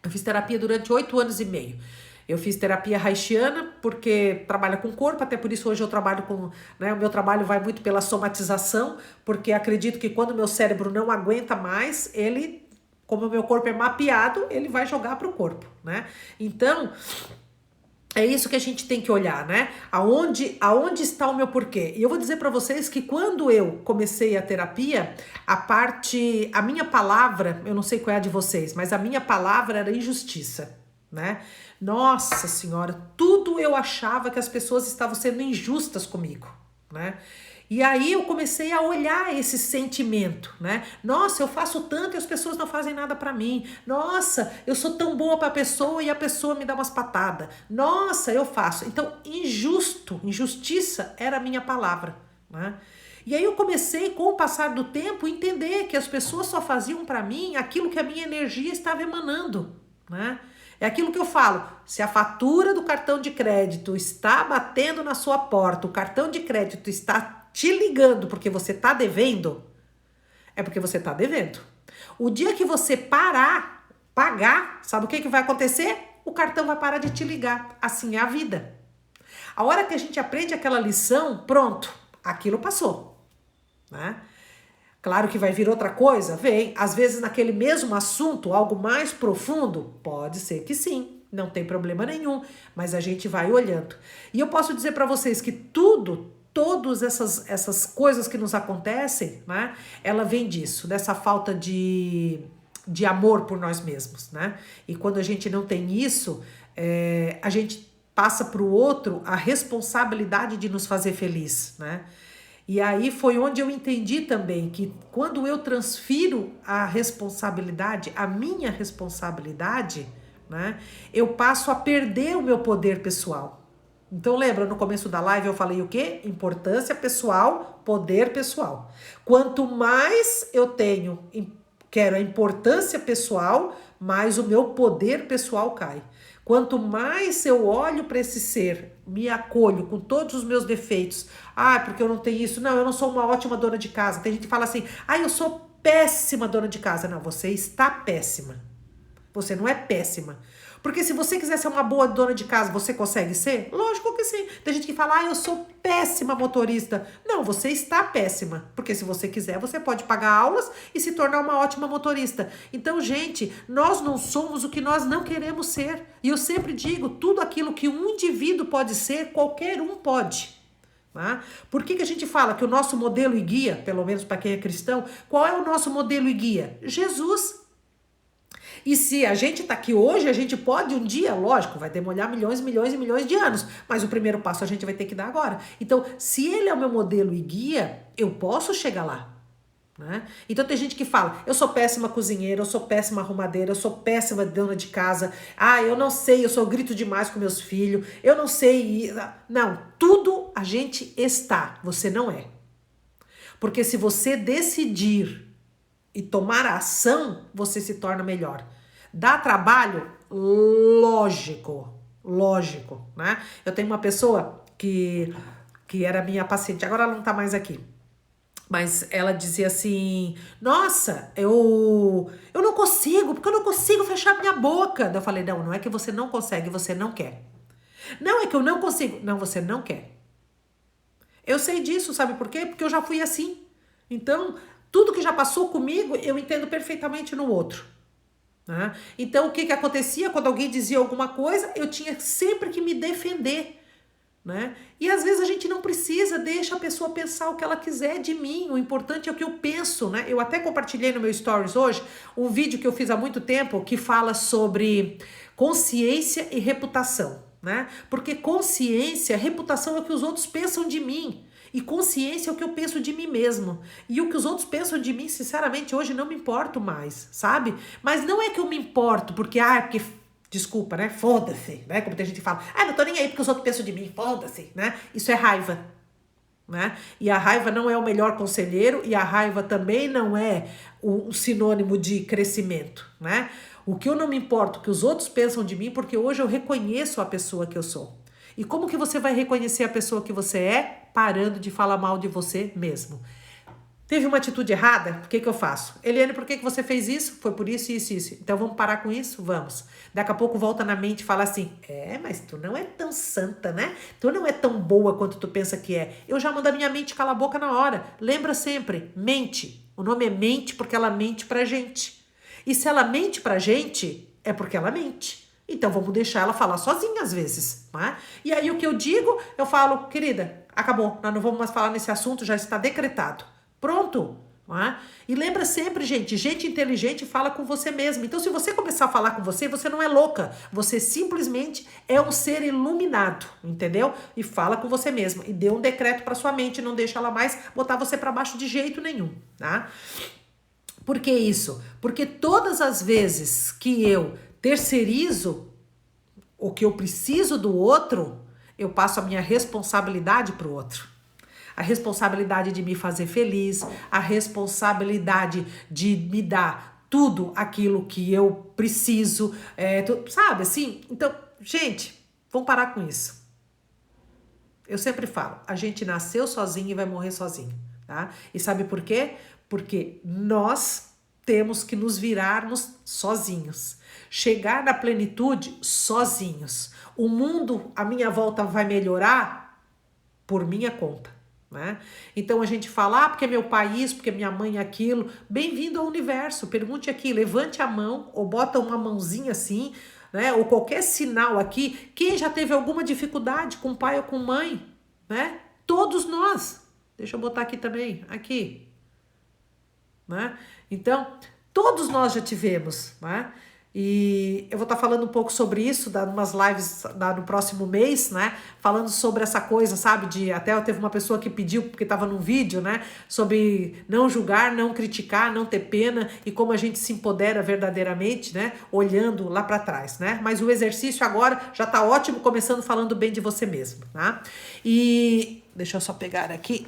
Eu fiz terapia durante 8 anos e meio. Eu fiz terapia haitiana porque trabalha com o corpo, até por isso hoje eu trabalho com, né, o meu trabalho vai muito pela somatização, porque acredito que quando o meu cérebro não aguenta mais, ele, como o meu corpo é mapeado, ele vai jogar para o corpo, né? Então, é isso que a gente tem que olhar, né? Aonde está o meu porquê? E eu vou dizer para vocês que quando eu comecei a terapia, a minha palavra, eu não sei qual é a de vocês, mas a minha palavra era injustiça, né? Nossa Senhora, tudo eu achava que as pessoas estavam sendo injustas comigo, né? E aí eu comecei a olhar esse sentimento, né? Nossa, eu faço tanto e as pessoas não fazem nada pra mim. Nossa, eu sou tão boa pra pessoa e a pessoa me dá umas patadas. Nossa, eu faço. Então, injustiça era a minha palavra, né? E aí eu comecei, com o passar do tempo, a entender que as pessoas só faziam pra mim aquilo que a minha energia estava emanando, né? É aquilo que eu falo, se a fatura do cartão de crédito está batendo na sua porta, o cartão de crédito está te ligando porque você está devendo, é porque você está devendo. O dia que você pagar, sabe o que vai acontecer? O cartão vai parar de te ligar. Assim é a vida. A hora que a gente aprende aquela lição, pronto, aquilo passou. né? Claro que vai vir outra coisa? Vem. Às vezes naquele mesmo assunto, algo mais profundo? Pode ser que sim, não tem problema nenhum, mas a gente vai olhando. E eu posso dizer para vocês que todas essas coisas que nos acontecem, né? Ela vem disso, dessa falta de amor por nós mesmos, né? E quando a gente não tem isso, a gente passa para o outro a responsabilidade de nos fazer feliz, né? E aí foi onde eu entendi também que quando eu transfiro a responsabilidade, a minha responsabilidade, né, eu passo a perder o meu poder pessoal. Então lembra, no começo da live eu falei o quê? Importância pessoal, poder pessoal. Quanto mais eu quero a importância pessoal, mais o meu poder pessoal cai. Quanto mais eu olho para esse ser, me acolho com todos os meus defeitos. Ah, porque eu não tenho isso. Não, eu não sou uma ótima dona de casa. Tem gente que fala assim, ah, eu sou péssima dona de casa. Não, você está péssima. Você não é péssima. Porque se você quiser ser uma boa dona de casa, você consegue ser? Lógico que sim. Tem gente que fala, ah, eu sou péssima motorista. Não, você está péssima. Porque se você quiser, você pode pagar aulas e se tornar uma ótima motorista. Então, gente, nós não somos o que nós não queremos ser. E eu sempre digo, tudo aquilo que um indivíduo pode ser, qualquer um pode. Tá? Por que a gente fala que o nosso modelo e guia, pelo menos para quem é cristão, qual é o nosso modelo e guia? Jesus. E se a gente tá aqui hoje, a gente pode um dia, lógico, vai demorar milhões, milhões e milhões de anos, mas o primeiro passo a gente vai ter que dar agora. Então, se ele é o meu modelo e guia, eu posso chegar lá. Né? Então tem gente que fala, eu sou péssima cozinheira, eu sou péssima arrumadeira, eu sou péssima dona de casa, ah, eu não sei, eu só grito demais com meus filhos, eu não sei. Não, tudo a gente está, você não é. Porque se você decidir e tomar ação, você se torna melhor. Dá trabalho? Lógico, né? Eu tenho uma pessoa que era minha paciente, agora ela não tá mais aqui. Mas ela dizia assim, nossa, eu não consigo, porque eu não consigo fechar minha boca. Eu falei, não é que você não consegue, você não quer. Não, é que eu não consigo. Não, você não quer. Eu sei disso, sabe por quê? Porque eu já fui assim. Então, tudo que já passou comigo, eu entendo perfeitamente no outro. Né? Então, o que acontecia quando alguém dizia alguma coisa, eu tinha sempre que me defender. Né? E às vezes a gente não precisa, deixa a pessoa pensar o que ela quiser de mim, o importante é o que eu penso, né? Eu até compartilhei no meu stories hoje um vídeo que eu fiz há muito tempo que fala sobre consciência e reputação, né? Porque consciência, reputação é o que os outros pensam de mim. E consciência é o que eu penso de mim mesmo. E o que os outros pensam de mim, sinceramente, hoje não me importo mais, sabe? Mas não é que eu me importo porque, porque desculpa, né? Foda-se, né? Como tem gente que fala, não tô nem aí porque os outros pensam de mim, foda-se, né? Isso é raiva, né? E a raiva não é o melhor conselheiro e a raiva também não é o sinônimo de crescimento, né? O que eu não me importo que os outros pensam de mim, porque hoje eu reconheço a pessoa que eu sou. E como que você vai reconhecer a pessoa que você é? Parando de falar mal de você mesmo. Teve uma atitude errada? O que eu faço? Eliane, por que você fez isso? Foi por isso, isso, isso. Então vamos parar com isso? Vamos. Daqui a pouco volta na mente e fala assim, mas tu não é tão santa, né? Tu não é tão boa quanto tu pensa que é. Eu já mando a minha mente calar a boca na hora. Lembra sempre, mente. O nome é mente porque ela mente pra gente. E se ela mente pra gente, é porque ela mente. Então vamos deixar ela falar sozinha às vezes, né? E aí o que eu digo, eu falo, querida, acabou, nós não vamos mais falar nesse assunto, já está decretado. Pronto. Não é? E lembra sempre, gente inteligente fala com você mesmo. Então se você começar a falar com você, você não é louca. Você simplesmente é um ser iluminado, entendeu? E fala com você mesmo. E dê um decreto para sua mente, não deixa ela mais botar você para baixo de jeito nenhum, tá? Por que isso? Porque todas as vezes que eu terceirizo o que eu preciso do outro, eu passo a minha responsabilidade para o outro. A responsabilidade de me fazer feliz, a responsabilidade de me dar tudo aquilo que eu preciso, sabe assim? Então, gente, vamos parar com isso. Eu sempre falo, a gente nasceu sozinho e vai morrer sozinho, tá? E sabe por quê? Porque nós temos que nos virarmos sozinhos. Chegar na plenitude sozinhos. O mundo à minha volta vai melhorar por minha conta. né? Então a gente fala, porque meu pai isso, porque minha mãe aquilo. Bem-vindo ao universo. Pergunte aqui, levante a mão ou bota uma mãozinha assim, né? Ou qualquer sinal aqui. Quem já teve alguma dificuldade com pai ou com mãe, né? Todos nós. Deixa eu botar aqui também, aqui, né? Então, todos nós já tivemos, né? E eu vou estar falando um pouco sobre isso, dando umas lives no próximo mês, né? Falando sobre essa coisa, sabe? Até teve uma pessoa que pediu, porque estava num vídeo, né? Sobre não julgar, não criticar, não ter pena e como a gente se empodera verdadeiramente, né? Olhando lá para trás, né? Mas o exercício agora já tá ótimo, começando falando bem de você mesmo, tá? E deixa eu só pegar aqui.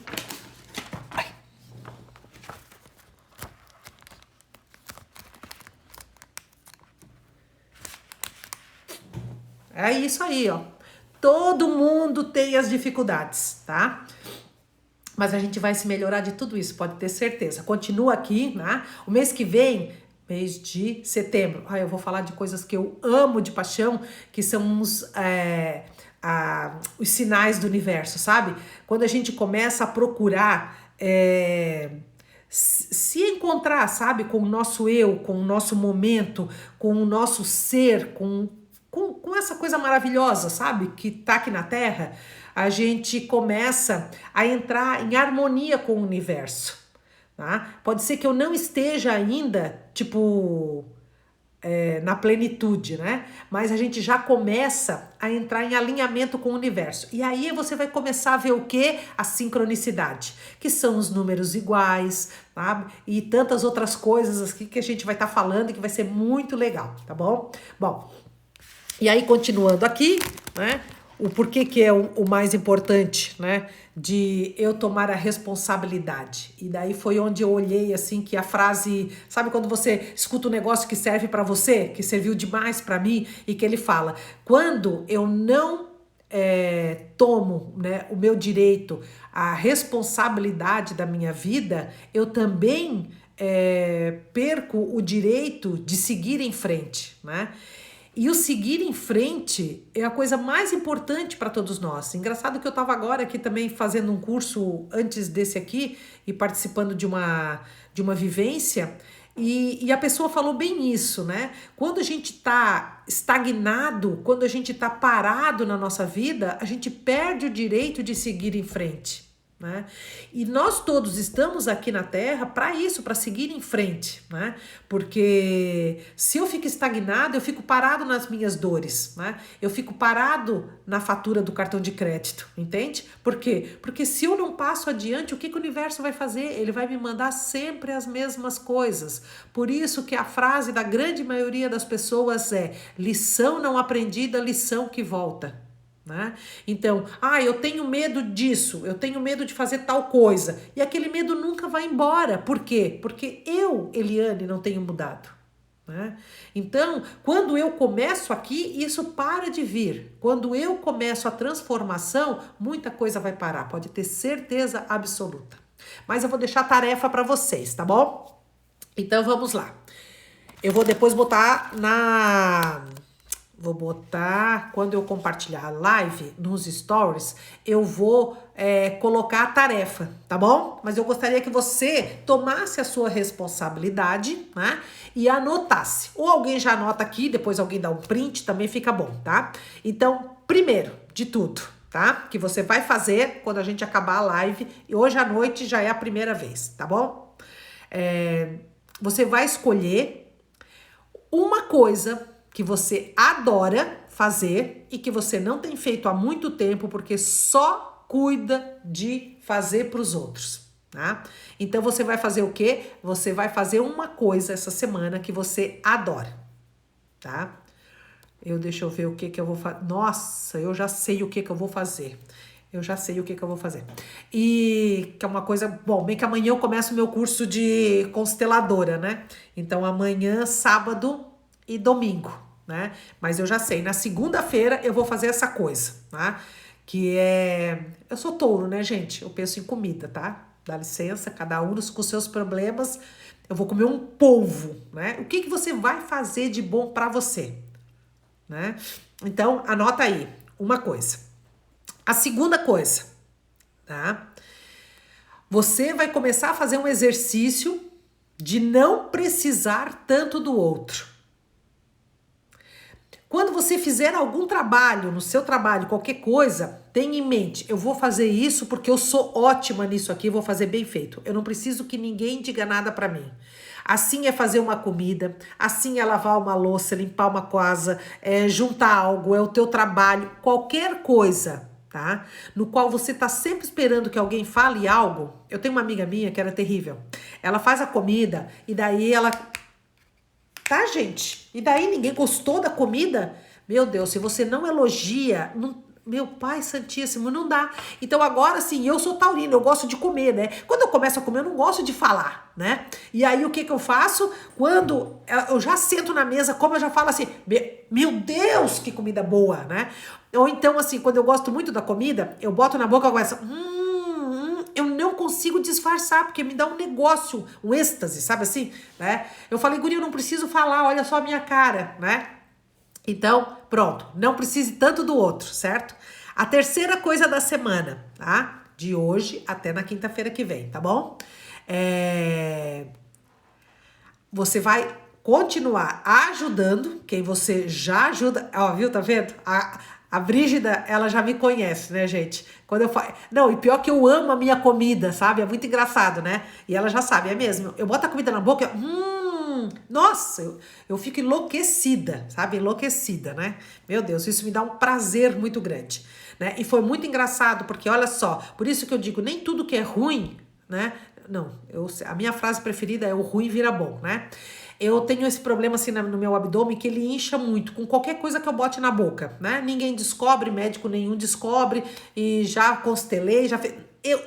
É isso aí, ó. Todo mundo tem as dificuldades, tá? Mas a gente vai se melhorar de tudo isso, pode ter certeza. Continua aqui, né? O mês que vem, mês de setembro, eu vou falar de coisas que eu amo de paixão, que são os sinais do universo, sabe? Quando a gente começa a procurar se encontrar, sabe, com o nosso eu, com o nosso momento, com o nosso ser, com essa coisa maravilhosa, sabe, que tá aqui na Terra, a gente começa a entrar em harmonia com o universo, tá? Pode ser que eu não esteja ainda, tipo, na plenitude, né? Mas a gente já começa a entrar em alinhamento com o universo. E aí você vai começar a ver o quê? A sincronicidade, que são os números iguais, sabe? E tantas outras coisas aqui que a gente vai estar falando e que vai ser muito legal, tá bom? Bom, e aí continuando aqui, né? O porquê que é o mais importante, né? De eu tomar a responsabilidade. E daí foi onde eu olhei assim que a frase, sabe quando você escuta um negócio que serve para você, que serviu demais para mim e que ele fala: quando eu não tomo, né, o meu direito, a responsabilidade da minha vida, eu também perco o direito de seguir em frente, né? E o seguir em frente é a coisa mais importante para todos nós. Engraçado que eu estava agora aqui também fazendo um curso antes desse aqui e participando de uma vivência e a pessoa falou bem isso, né? Quando a gente está estagnado, quando a gente está parado na nossa vida, a gente perde o direito de seguir em frente, né? E nós todos estamos aqui na Terra para isso, para seguir em frente, né? Porque se eu fico estagnado, eu fico parado nas minhas dores, né? Eu fico parado na fatura do cartão de crédito, entende? Por quê? Porque se eu não passo adiante, o que o universo vai fazer? Ele vai me mandar sempre as mesmas coisas. Por isso que a frase da grande maioria das pessoas é: lição não aprendida, lição que volta. Né? Então, eu tenho medo disso, eu tenho medo de fazer tal coisa. E aquele medo nunca vai embora. Por quê? Porque eu, Eliane, não tenho mudado. Né? Então, quando eu começo aqui, isso para de vir. Quando eu começo a transformação, muita coisa vai parar, pode ter certeza absoluta. Mas eu vou deixar a tarefa para vocês, tá bom? Então vamos lá. Eu vou depois botar quando eu compartilhar a live nos stories, eu vou colocar a tarefa, tá bom? Mas eu gostaria que você tomasse a sua responsabilidade, né? E anotasse. Ou alguém já anota aqui, depois alguém dá um print, também fica bom, tá? Então, primeiro de tudo, tá? Que você vai fazer quando a gente acabar a live, e hoje à noite já é a primeira vez, tá bom? Você vai escolher uma coisa que você adora fazer e que você não tem feito há muito tempo porque só cuida de fazer para os outros, tá? Então você vai fazer o quê? Você vai fazer uma coisa essa semana que você adora, tá? Deixa eu ver o que eu vou fazer. Nossa, eu já sei o que eu vou fazer. Eu já sei o que eu vou fazer. E que é uma coisa... Bom, bem que amanhã eu começo o meu curso de consteladora, né? Então amanhã, sábado e domingo, né? Mas eu já sei, na segunda-feira eu vou fazer essa coisa, tá? Que é... Eu sou touro, né, gente? Eu penso em comida, tá? Dá licença, cada um com seus problemas. Eu vou comer um polvo, né? O que você vai fazer de bom pra você, né? Então, anota aí uma coisa. A segunda coisa, tá? Você vai começar a fazer um exercício de não precisar tanto do outro. Quando você fizer algum trabalho, no seu trabalho, qualquer coisa, tenha em mente, eu vou fazer isso porque eu sou ótima nisso aqui, vou fazer bem feito. Eu não preciso que ninguém diga nada pra mim. Assim é fazer uma comida, assim é lavar uma louça, limpar uma casa, é juntar algo, é o teu trabalho, qualquer coisa, tá? No qual você tá sempre esperando que alguém fale algo. Eu tenho uma amiga minha que era terrível. Ela faz a comida e daí ela... Tá, gente? E daí ninguém gostou da comida? Meu Deus, se você não elogia, meu pai santíssimo, não dá. Então agora sim, eu sou taurina, eu gosto de comer, né? Quando eu começo a comer, eu não gosto de falar, né? E aí o que eu faço? Quando eu já sento na mesa, como eu já falo assim, meu Deus, que comida boa, né? Ou então assim, quando eu gosto muito da comida, eu boto na boca e começo, eu não consigo disfarçar, porque me dá um negócio, um êxtase, sabe assim, né? Eu falei, guria, eu não preciso falar, olha só a minha cara, né? Então, pronto, não precise tanto do outro, certo? A terceira coisa da semana, tá? De hoje até na quinta-feira que vem, tá bom? Você vai continuar ajudando quem você já ajuda. Ó, viu, tá vendo? A Brígida, ela já me conhece, né, gente? Quando eu falo... Não, e pior que eu amo a minha comida, sabe? É muito engraçado, né? E ela já sabe, é mesmo. Eu boto a comida na boca, nossa, eu fico enlouquecida, sabe? Enlouquecida, né? Meu Deus, isso me dá um prazer muito grande, né? E foi muito engraçado, porque olha só, por isso que eu digo, nem tudo que é ruim, né? Não, a minha frase preferida é o ruim vira bom, né? Eu tenho esse problema assim no meu abdômen que ele incha muito com qualquer coisa que eu bote na boca, né? Ninguém descobre, médico nenhum descobre e já constelei, já fez...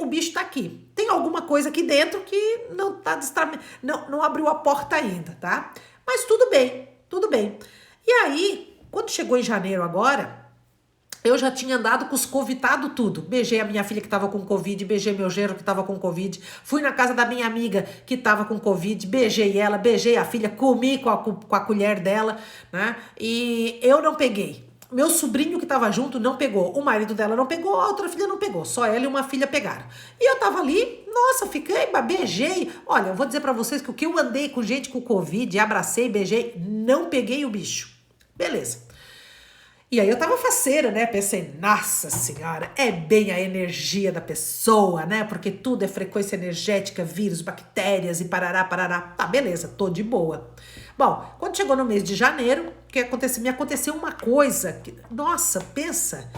O bicho tá aqui. Tem alguma coisa aqui dentro que não tá não abriu a porta ainda, tá? Mas tudo bem, tudo bem. E aí, quando chegou em janeiro agora, eu já tinha andado com os covitados tudo. Beijei a minha filha que tava com Covid, beijei meu genro que tava com Covid, fui na casa da minha amiga que tava com Covid, beijei ela, beijei a filha, comi com a colher dela, né? E eu não peguei. Meu sobrinho que tava junto não pegou, o marido dela não pegou, a outra filha não pegou, só ela e uma filha pegaram. E eu tava ali, nossa, fiquei, beijei. Olha, eu vou dizer pra vocês que o que eu andei com gente com Covid, abracei, beijei, não peguei o bicho. Beleza. E aí eu tava faceira, né? Pensei, nossa senhora, é bem a energia da pessoa, né? Porque tudo é frequência energética, vírus, bactérias e parará, parará. Tá, beleza, tô de boa. Bom, quando chegou no mês de janeiro, o que aconteceu? Me aconteceu uma coisa que, nossa, pensa.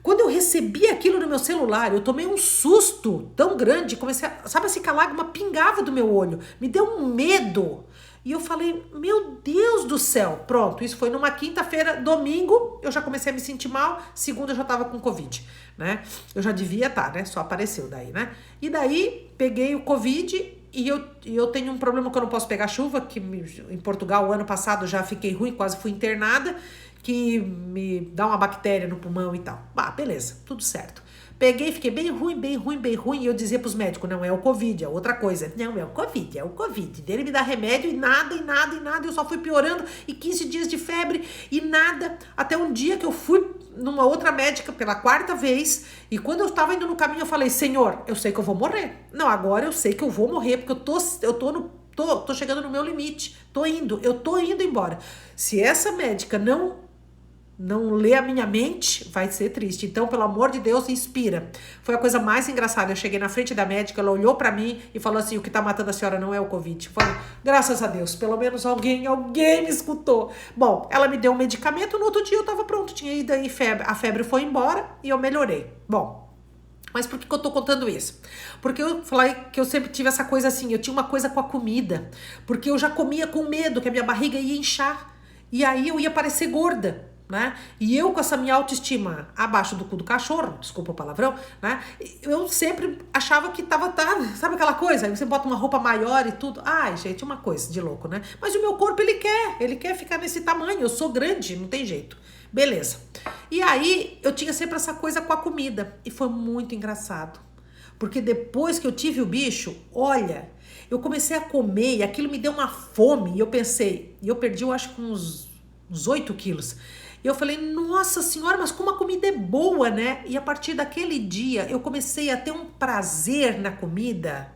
Quando eu recebi aquilo no meu celular, eu tomei um susto tão grande, comecei a, sabe assim, que a lágrima pingava do meu olho, me deu um medo. E eu falei, meu Deus do céu, pronto, isso foi numa quinta-feira, domingo, eu já comecei a me sentir mal, segunda eu já tava com Covid, né? Eu já devia estar, né? Só apareceu daí, né? E daí, peguei o Covid e eu tenho um problema que eu não posso pegar chuva, que em Portugal, o ano passado, já fiquei ruim, quase fui internada, que me dá uma bactéria no pulmão e tal. Bah, beleza, tudo certo. Peguei, fiquei bem ruim, bem ruim, bem ruim. E eu dizia pros médicos, não é o Covid, é outra coisa. Não, é o Covid, é o Covid. Dele me dá remédio e nada, e nada, e nada. Eu só fui piorando e 15 dias de febre e nada. Até um dia que eu fui numa outra médica pela quarta vez. E quando eu tava indo no caminho, eu falei, Senhor, eu sei que eu vou morrer. Não, agora eu sei que eu vou morrer, porque tô chegando no meu limite. Eu tô indo embora. Se essa médica não lê a minha mente, vai ser triste. Então, pelo amor de Deus, inspira. Foi a coisa mais engraçada. Eu cheguei na frente da médica, ela olhou pra mim e falou assim, o que tá matando a senhora não é o Covid. Eu falei, graças a Deus, pelo menos alguém me escutou. Bom, ela me deu um medicamento, no outro dia eu tava pronto, tinha ido aí a febre foi embora e eu melhorei. Bom, mas por que eu tô contando isso? Porque eu falei que eu sempre tive essa coisa assim, eu tinha uma coisa com a comida, porque eu já comia com medo que a minha barriga ia inchar, e aí eu ia parecer gorda, né? E eu com essa minha autoestima abaixo do cu do cachorro, desculpa o palavrão, né? Eu sempre achava que sabe aquela coisa? Aí você bota uma roupa maior e tudo. Ai, gente, uma coisa de louco, né? Mas o meu corpo, ele quer ficar nesse tamanho, eu sou grande, não tem jeito. Beleza. E aí, eu tinha sempre essa coisa com a comida, e foi muito engraçado. Porque depois que eu tive o bicho, olha, eu comecei a comer e aquilo me deu uma fome, e eu pensei, e eu perdi, eu acho que uns 8 quilos. E eu falei, nossa senhora, mas como a comida é boa, né? E a partir daquele dia eu comecei a ter um prazer na comida.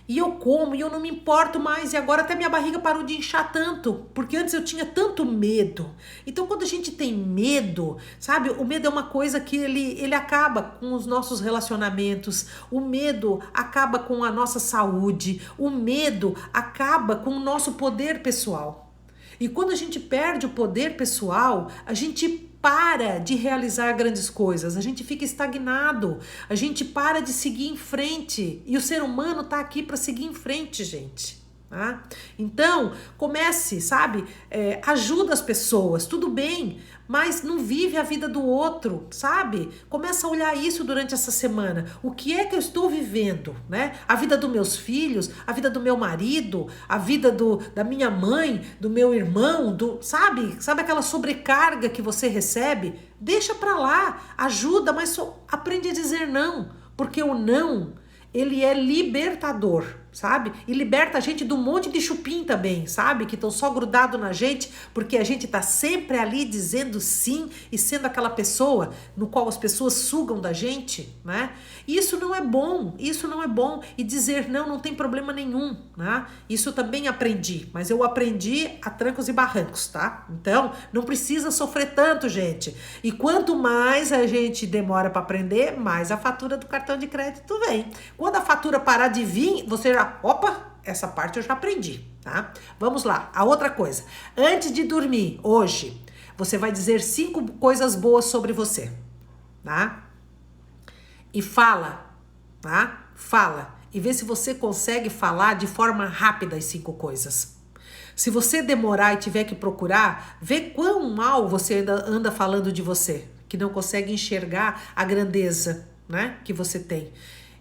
E eu como, e eu não me importo mais, e agora até minha barriga parou de inchar tanto, porque antes eu tinha tanto medo. Então quando a gente tem medo, sabe, o medo é uma coisa que ele acaba com os nossos relacionamentos, o medo acaba com a nossa saúde, o medo acaba com o nosso poder pessoal. E quando a gente perde o poder pessoal, a gente para de realizar grandes coisas, a gente fica estagnado, a gente para de seguir em frente. E o ser humano tá aqui para seguir em frente, gente. Tá? Então, comece, sabe? Ajuda as pessoas, tudo bem, mas não vive a vida do outro, sabe? Começa a olhar isso durante essa semana. O que é que eu estou vivendo, né? A vida dos meus filhos, a vida do meu marido, a vida da minha mãe, do meu irmão, sabe? Sabe aquela sobrecarga que você recebe? Deixa pra lá, ajuda, mas aprende a dizer não, porque o não, ele é libertador, sabe? E liberta a gente de um monte de chupim também, sabe? Que estão só grudados na gente, porque a gente tá sempre ali dizendo sim e sendo aquela pessoa no qual as pessoas sugam da gente, né? E isso não é bom, isso não é bom. E dizer não tem problema nenhum, né? Isso também aprendi, mas eu aprendi a trancos e barrancos, tá? Então, não precisa sofrer tanto, gente. E quanto mais a gente demora para aprender, mais a fatura do cartão de crédito vem. Quando a fatura parar de vir, você já, opa, essa parte eu já aprendi, tá? Vamos lá, a outra coisa. Antes de dormir, hoje, você vai dizer 5 coisas boas sobre você, tá? E fala, tá? Fala. E vê se você consegue falar de forma rápida as 5 coisas. Se você demorar e tiver que procurar, vê quão mal você ainda anda falando de você, que não consegue enxergar a grandeza, né, que você tem.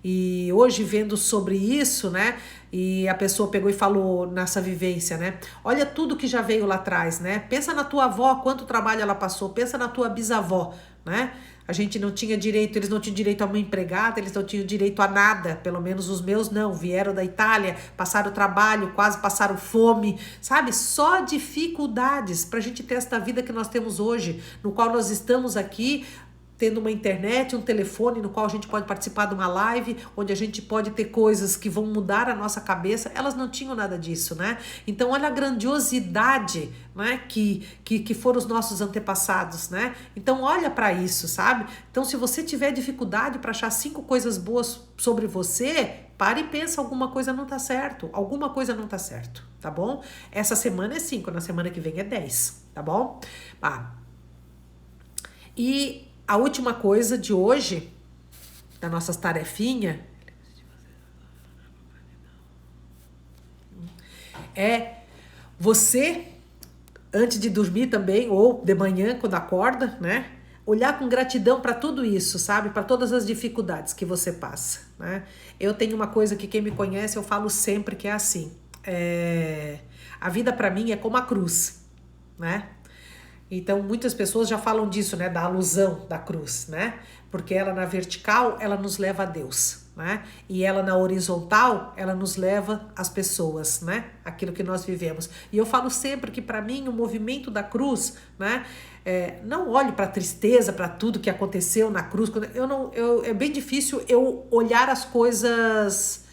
E hoje vendo sobre isso, né, e a pessoa pegou e falou nessa vivência, né, olha tudo que já veio lá atrás, né, pensa na tua avó, quanto trabalho ela passou, pensa na tua bisavó, né, a gente não tinha direito, eles não tinham direito a uma empregada, eles não tinham direito a nada, pelo menos os meus não, vieram da Itália, passaram trabalho, quase passaram fome, sabe, só dificuldades pra gente ter esta vida que nós temos hoje, no qual nós estamos aqui, tendo uma internet, um telefone no qual a gente pode participar de uma live, onde a gente pode ter coisas que vão mudar a nossa cabeça, elas não tinham nada disso, né? Então olha a grandiosidade, né, que foram os nossos antepassados, né? Então olha para isso, sabe? Então se você tiver dificuldade para achar 5 coisas boas sobre você, para e pensa, alguma coisa não tá certo, alguma coisa não tá certo, tá bom? Essa semana é 5, na semana que vem é 10, tá bom? E a última coisa de hoje, da nossas tarefinhas, é você, antes de dormir também, ou de manhã, quando acorda, né? Olhar com gratidão para tudo isso, sabe? Para todas as dificuldades que você passa, né? Eu tenho uma coisa que quem me conhece, eu falo sempre que é assim. A vida para mim é como a cruz, né? Então, muitas pessoas já falam disso, né? Da alusão da cruz, né? Porque ela na vertical, ela nos leva a Deus, né? E ela na horizontal, ela nos leva às pessoas, né? Aquilo que nós vivemos. E eu falo sempre que para mim o movimento da cruz, né? Não olhe para a tristeza, para tudo que aconteceu na cruz. É bem difícil eu olhar as coisas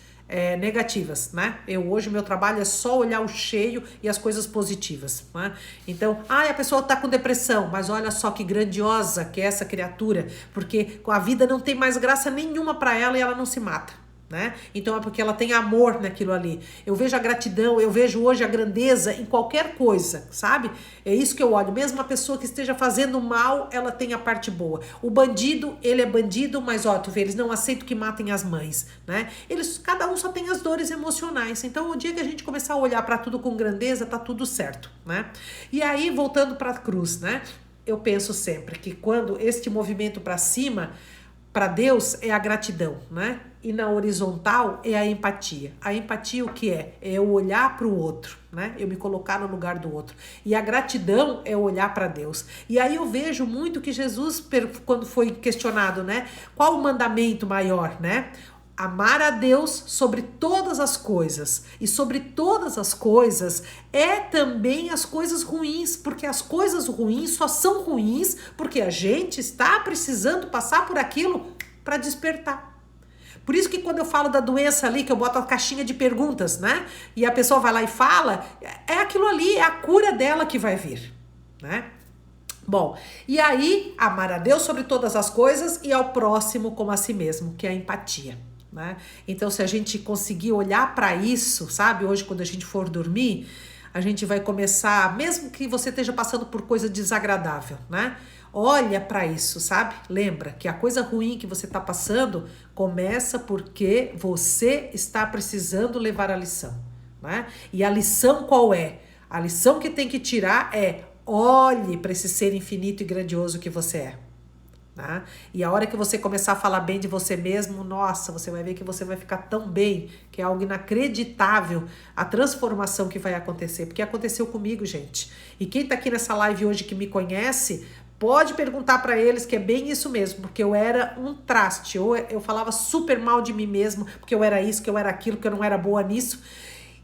negativas, né? Hoje o meu trabalho é só olhar o cheio e as coisas positivas, né? Então, a pessoa tá com depressão, mas olha só que grandiosa que é essa criatura, porque a vida não tem mais graça nenhuma para ela e ela não se mata, né? Então é porque ela tem amor naquilo ali. Eu vejo a gratidão, eu vejo hoje a grandeza em qualquer coisa, sabe? É isso que eu olho. Mesmo a pessoa que esteja fazendo mal, ela tem a parte boa. O bandido, ele é bandido, mas ó, tu vê, eles não aceitam que matem as mães, né? Cada um só tem as dores emocionais. Então o dia que a gente começar a olhar para tudo com grandeza, tá tudo certo, né? E aí, voltando para a cruz, né? Eu penso sempre que quando este movimento para cima, para Deus é a gratidão, né? E na horizontal é a empatia. A empatia o que é? É eu olhar para o outro, né? Eu me colocar no lugar do outro. E a gratidão é olhar para Deus. E aí eu vejo muito que Jesus, quando foi questionado, né? Qual o mandamento maior, né? Amar a Deus sobre todas as coisas. E sobre todas as coisas é também as coisas ruins, porque as coisas ruins só são ruins porque a gente está precisando passar por aquilo para despertar. Por isso que quando eu falo da doença ali, que eu boto a caixinha de perguntas, né? E a pessoa vai lá e fala, é aquilo ali, é a cura dela que vai vir, né? Bom, e aí, amar a Deus sobre todas as coisas e ao próximo como a si mesmo, que é a empatia. Né? Então, se a gente conseguir olhar para isso, sabe? Hoje, quando a gente for dormir, a gente vai começar, mesmo que você esteja passando por coisa desagradável, né? Olha para isso, sabe? Lembra que a coisa ruim que você está passando começa porque você está precisando levar a lição, né? E a lição qual é? A lição que tem que tirar é: olhe para esse ser infinito e grandioso que você é. Né? E a hora que você começar a falar bem de você mesmo, nossa, você vai ver que você vai ficar tão bem, que é algo inacreditável a transformação que vai acontecer, porque aconteceu comigo, gente. E quem tá aqui nessa live hoje que me conhece, pode perguntar para eles que é bem isso mesmo, porque eu era um traste, eu falava super mal de mim mesmo, porque eu era isso, que eu era aquilo, que eu não era boa nisso.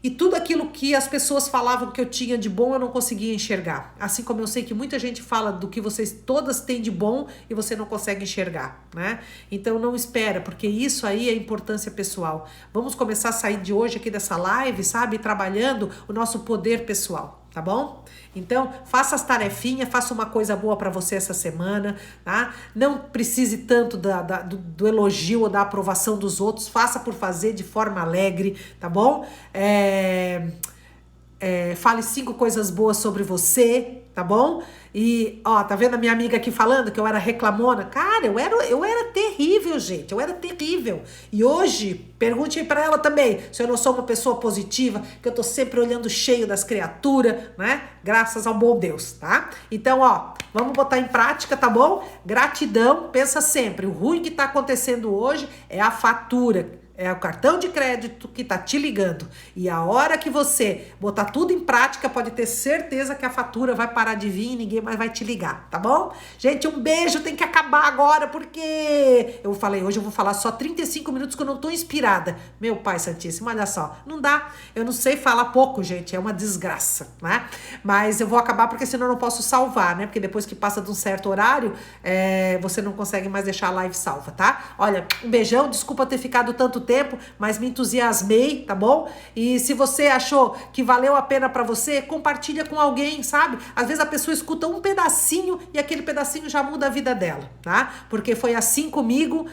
E tudo aquilo que as pessoas falavam que eu tinha de bom, eu não conseguia enxergar. Assim como eu sei que muita gente fala do que vocês todas têm de bom e você não consegue enxergar, né? Então não espera, porque isso aí é importância pessoal. Vamos começar a sair de hoje aqui dessa live, sabe? Trabalhando o nosso poder pessoal, tá bom? Então, faça as tarefinhas, faça uma coisa boa para você essa semana, tá? Não precise tanto do elogio ou da aprovação dos outros, faça por fazer de forma alegre, tá bom? Fale 5 coisas boas sobre você, tá bom? E, ó, tá vendo a minha amiga aqui falando que eu era reclamona? Cara, eu era terrível, gente, eu era terrível. E hoje, pergunte pra ela também se eu não sou uma pessoa positiva, que eu tô sempre olhando cheio das criaturas, né? Graças ao bom Deus, tá? Então, ó, vamos botar em prática, tá bom? Gratidão, pensa sempre, o ruim que tá acontecendo hoje é a fatura. É o cartão de crédito que tá te ligando. E a hora que você botar tudo em prática, pode ter certeza que a fatura vai parar de vir e ninguém mais vai te ligar, tá bom? Gente, um beijo, tem que acabar agora, porque eu falei, hoje eu vou falar só 35 minutos que eu não tô inspirada. Meu Pai Santíssimo, olha só, não dá. Eu não sei falar pouco, gente, é uma desgraça, né? Mas eu vou acabar porque senão eu não posso salvar, né? Porque depois que passa de um certo horário, você não consegue mais deixar a live salva, tá? Olha, um beijão, desculpa ter ficado tanto tempo, mas me entusiasmei, tá bom? E se você achou que valeu a pena pra você, compartilha com alguém, sabe? Às vezes a pessoa escuta um pedacinho e aquele pedacinho já muda a vida dela, tá? Porque foi assim comigo,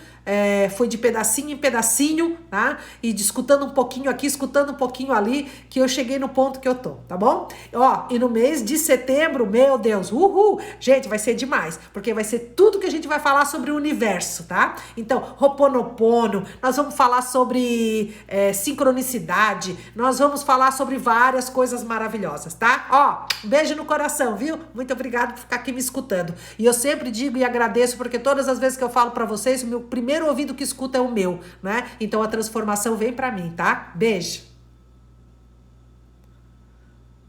foi de pedacinho em pedacinho, tá? E de escutando um pouquinho aqui, escutando um pouquinho ali, que eu cheguei no ponto que eu tô, tá bom? Ó, e no mês de setembro, meu Deus, uhul! Gente, vai ser demais, porque vai ser tudo que a gente vai falar sobre o universo, tá? Então, Ho'oponopono, nós vamos falar sobre sincronicidade, nós vamos falar sobre várias coisas maravilhosas, tá? Ó, um beijo no coração, viu? Muito obrigada por ficar aqui me escutando. E eu sempre digo e agradeço, porque todas as vezes que eu falo pra vocês, o meu primeiro ouvido que escuta é o meu, né? Então a transformação vem pra mim, tá? Beijo!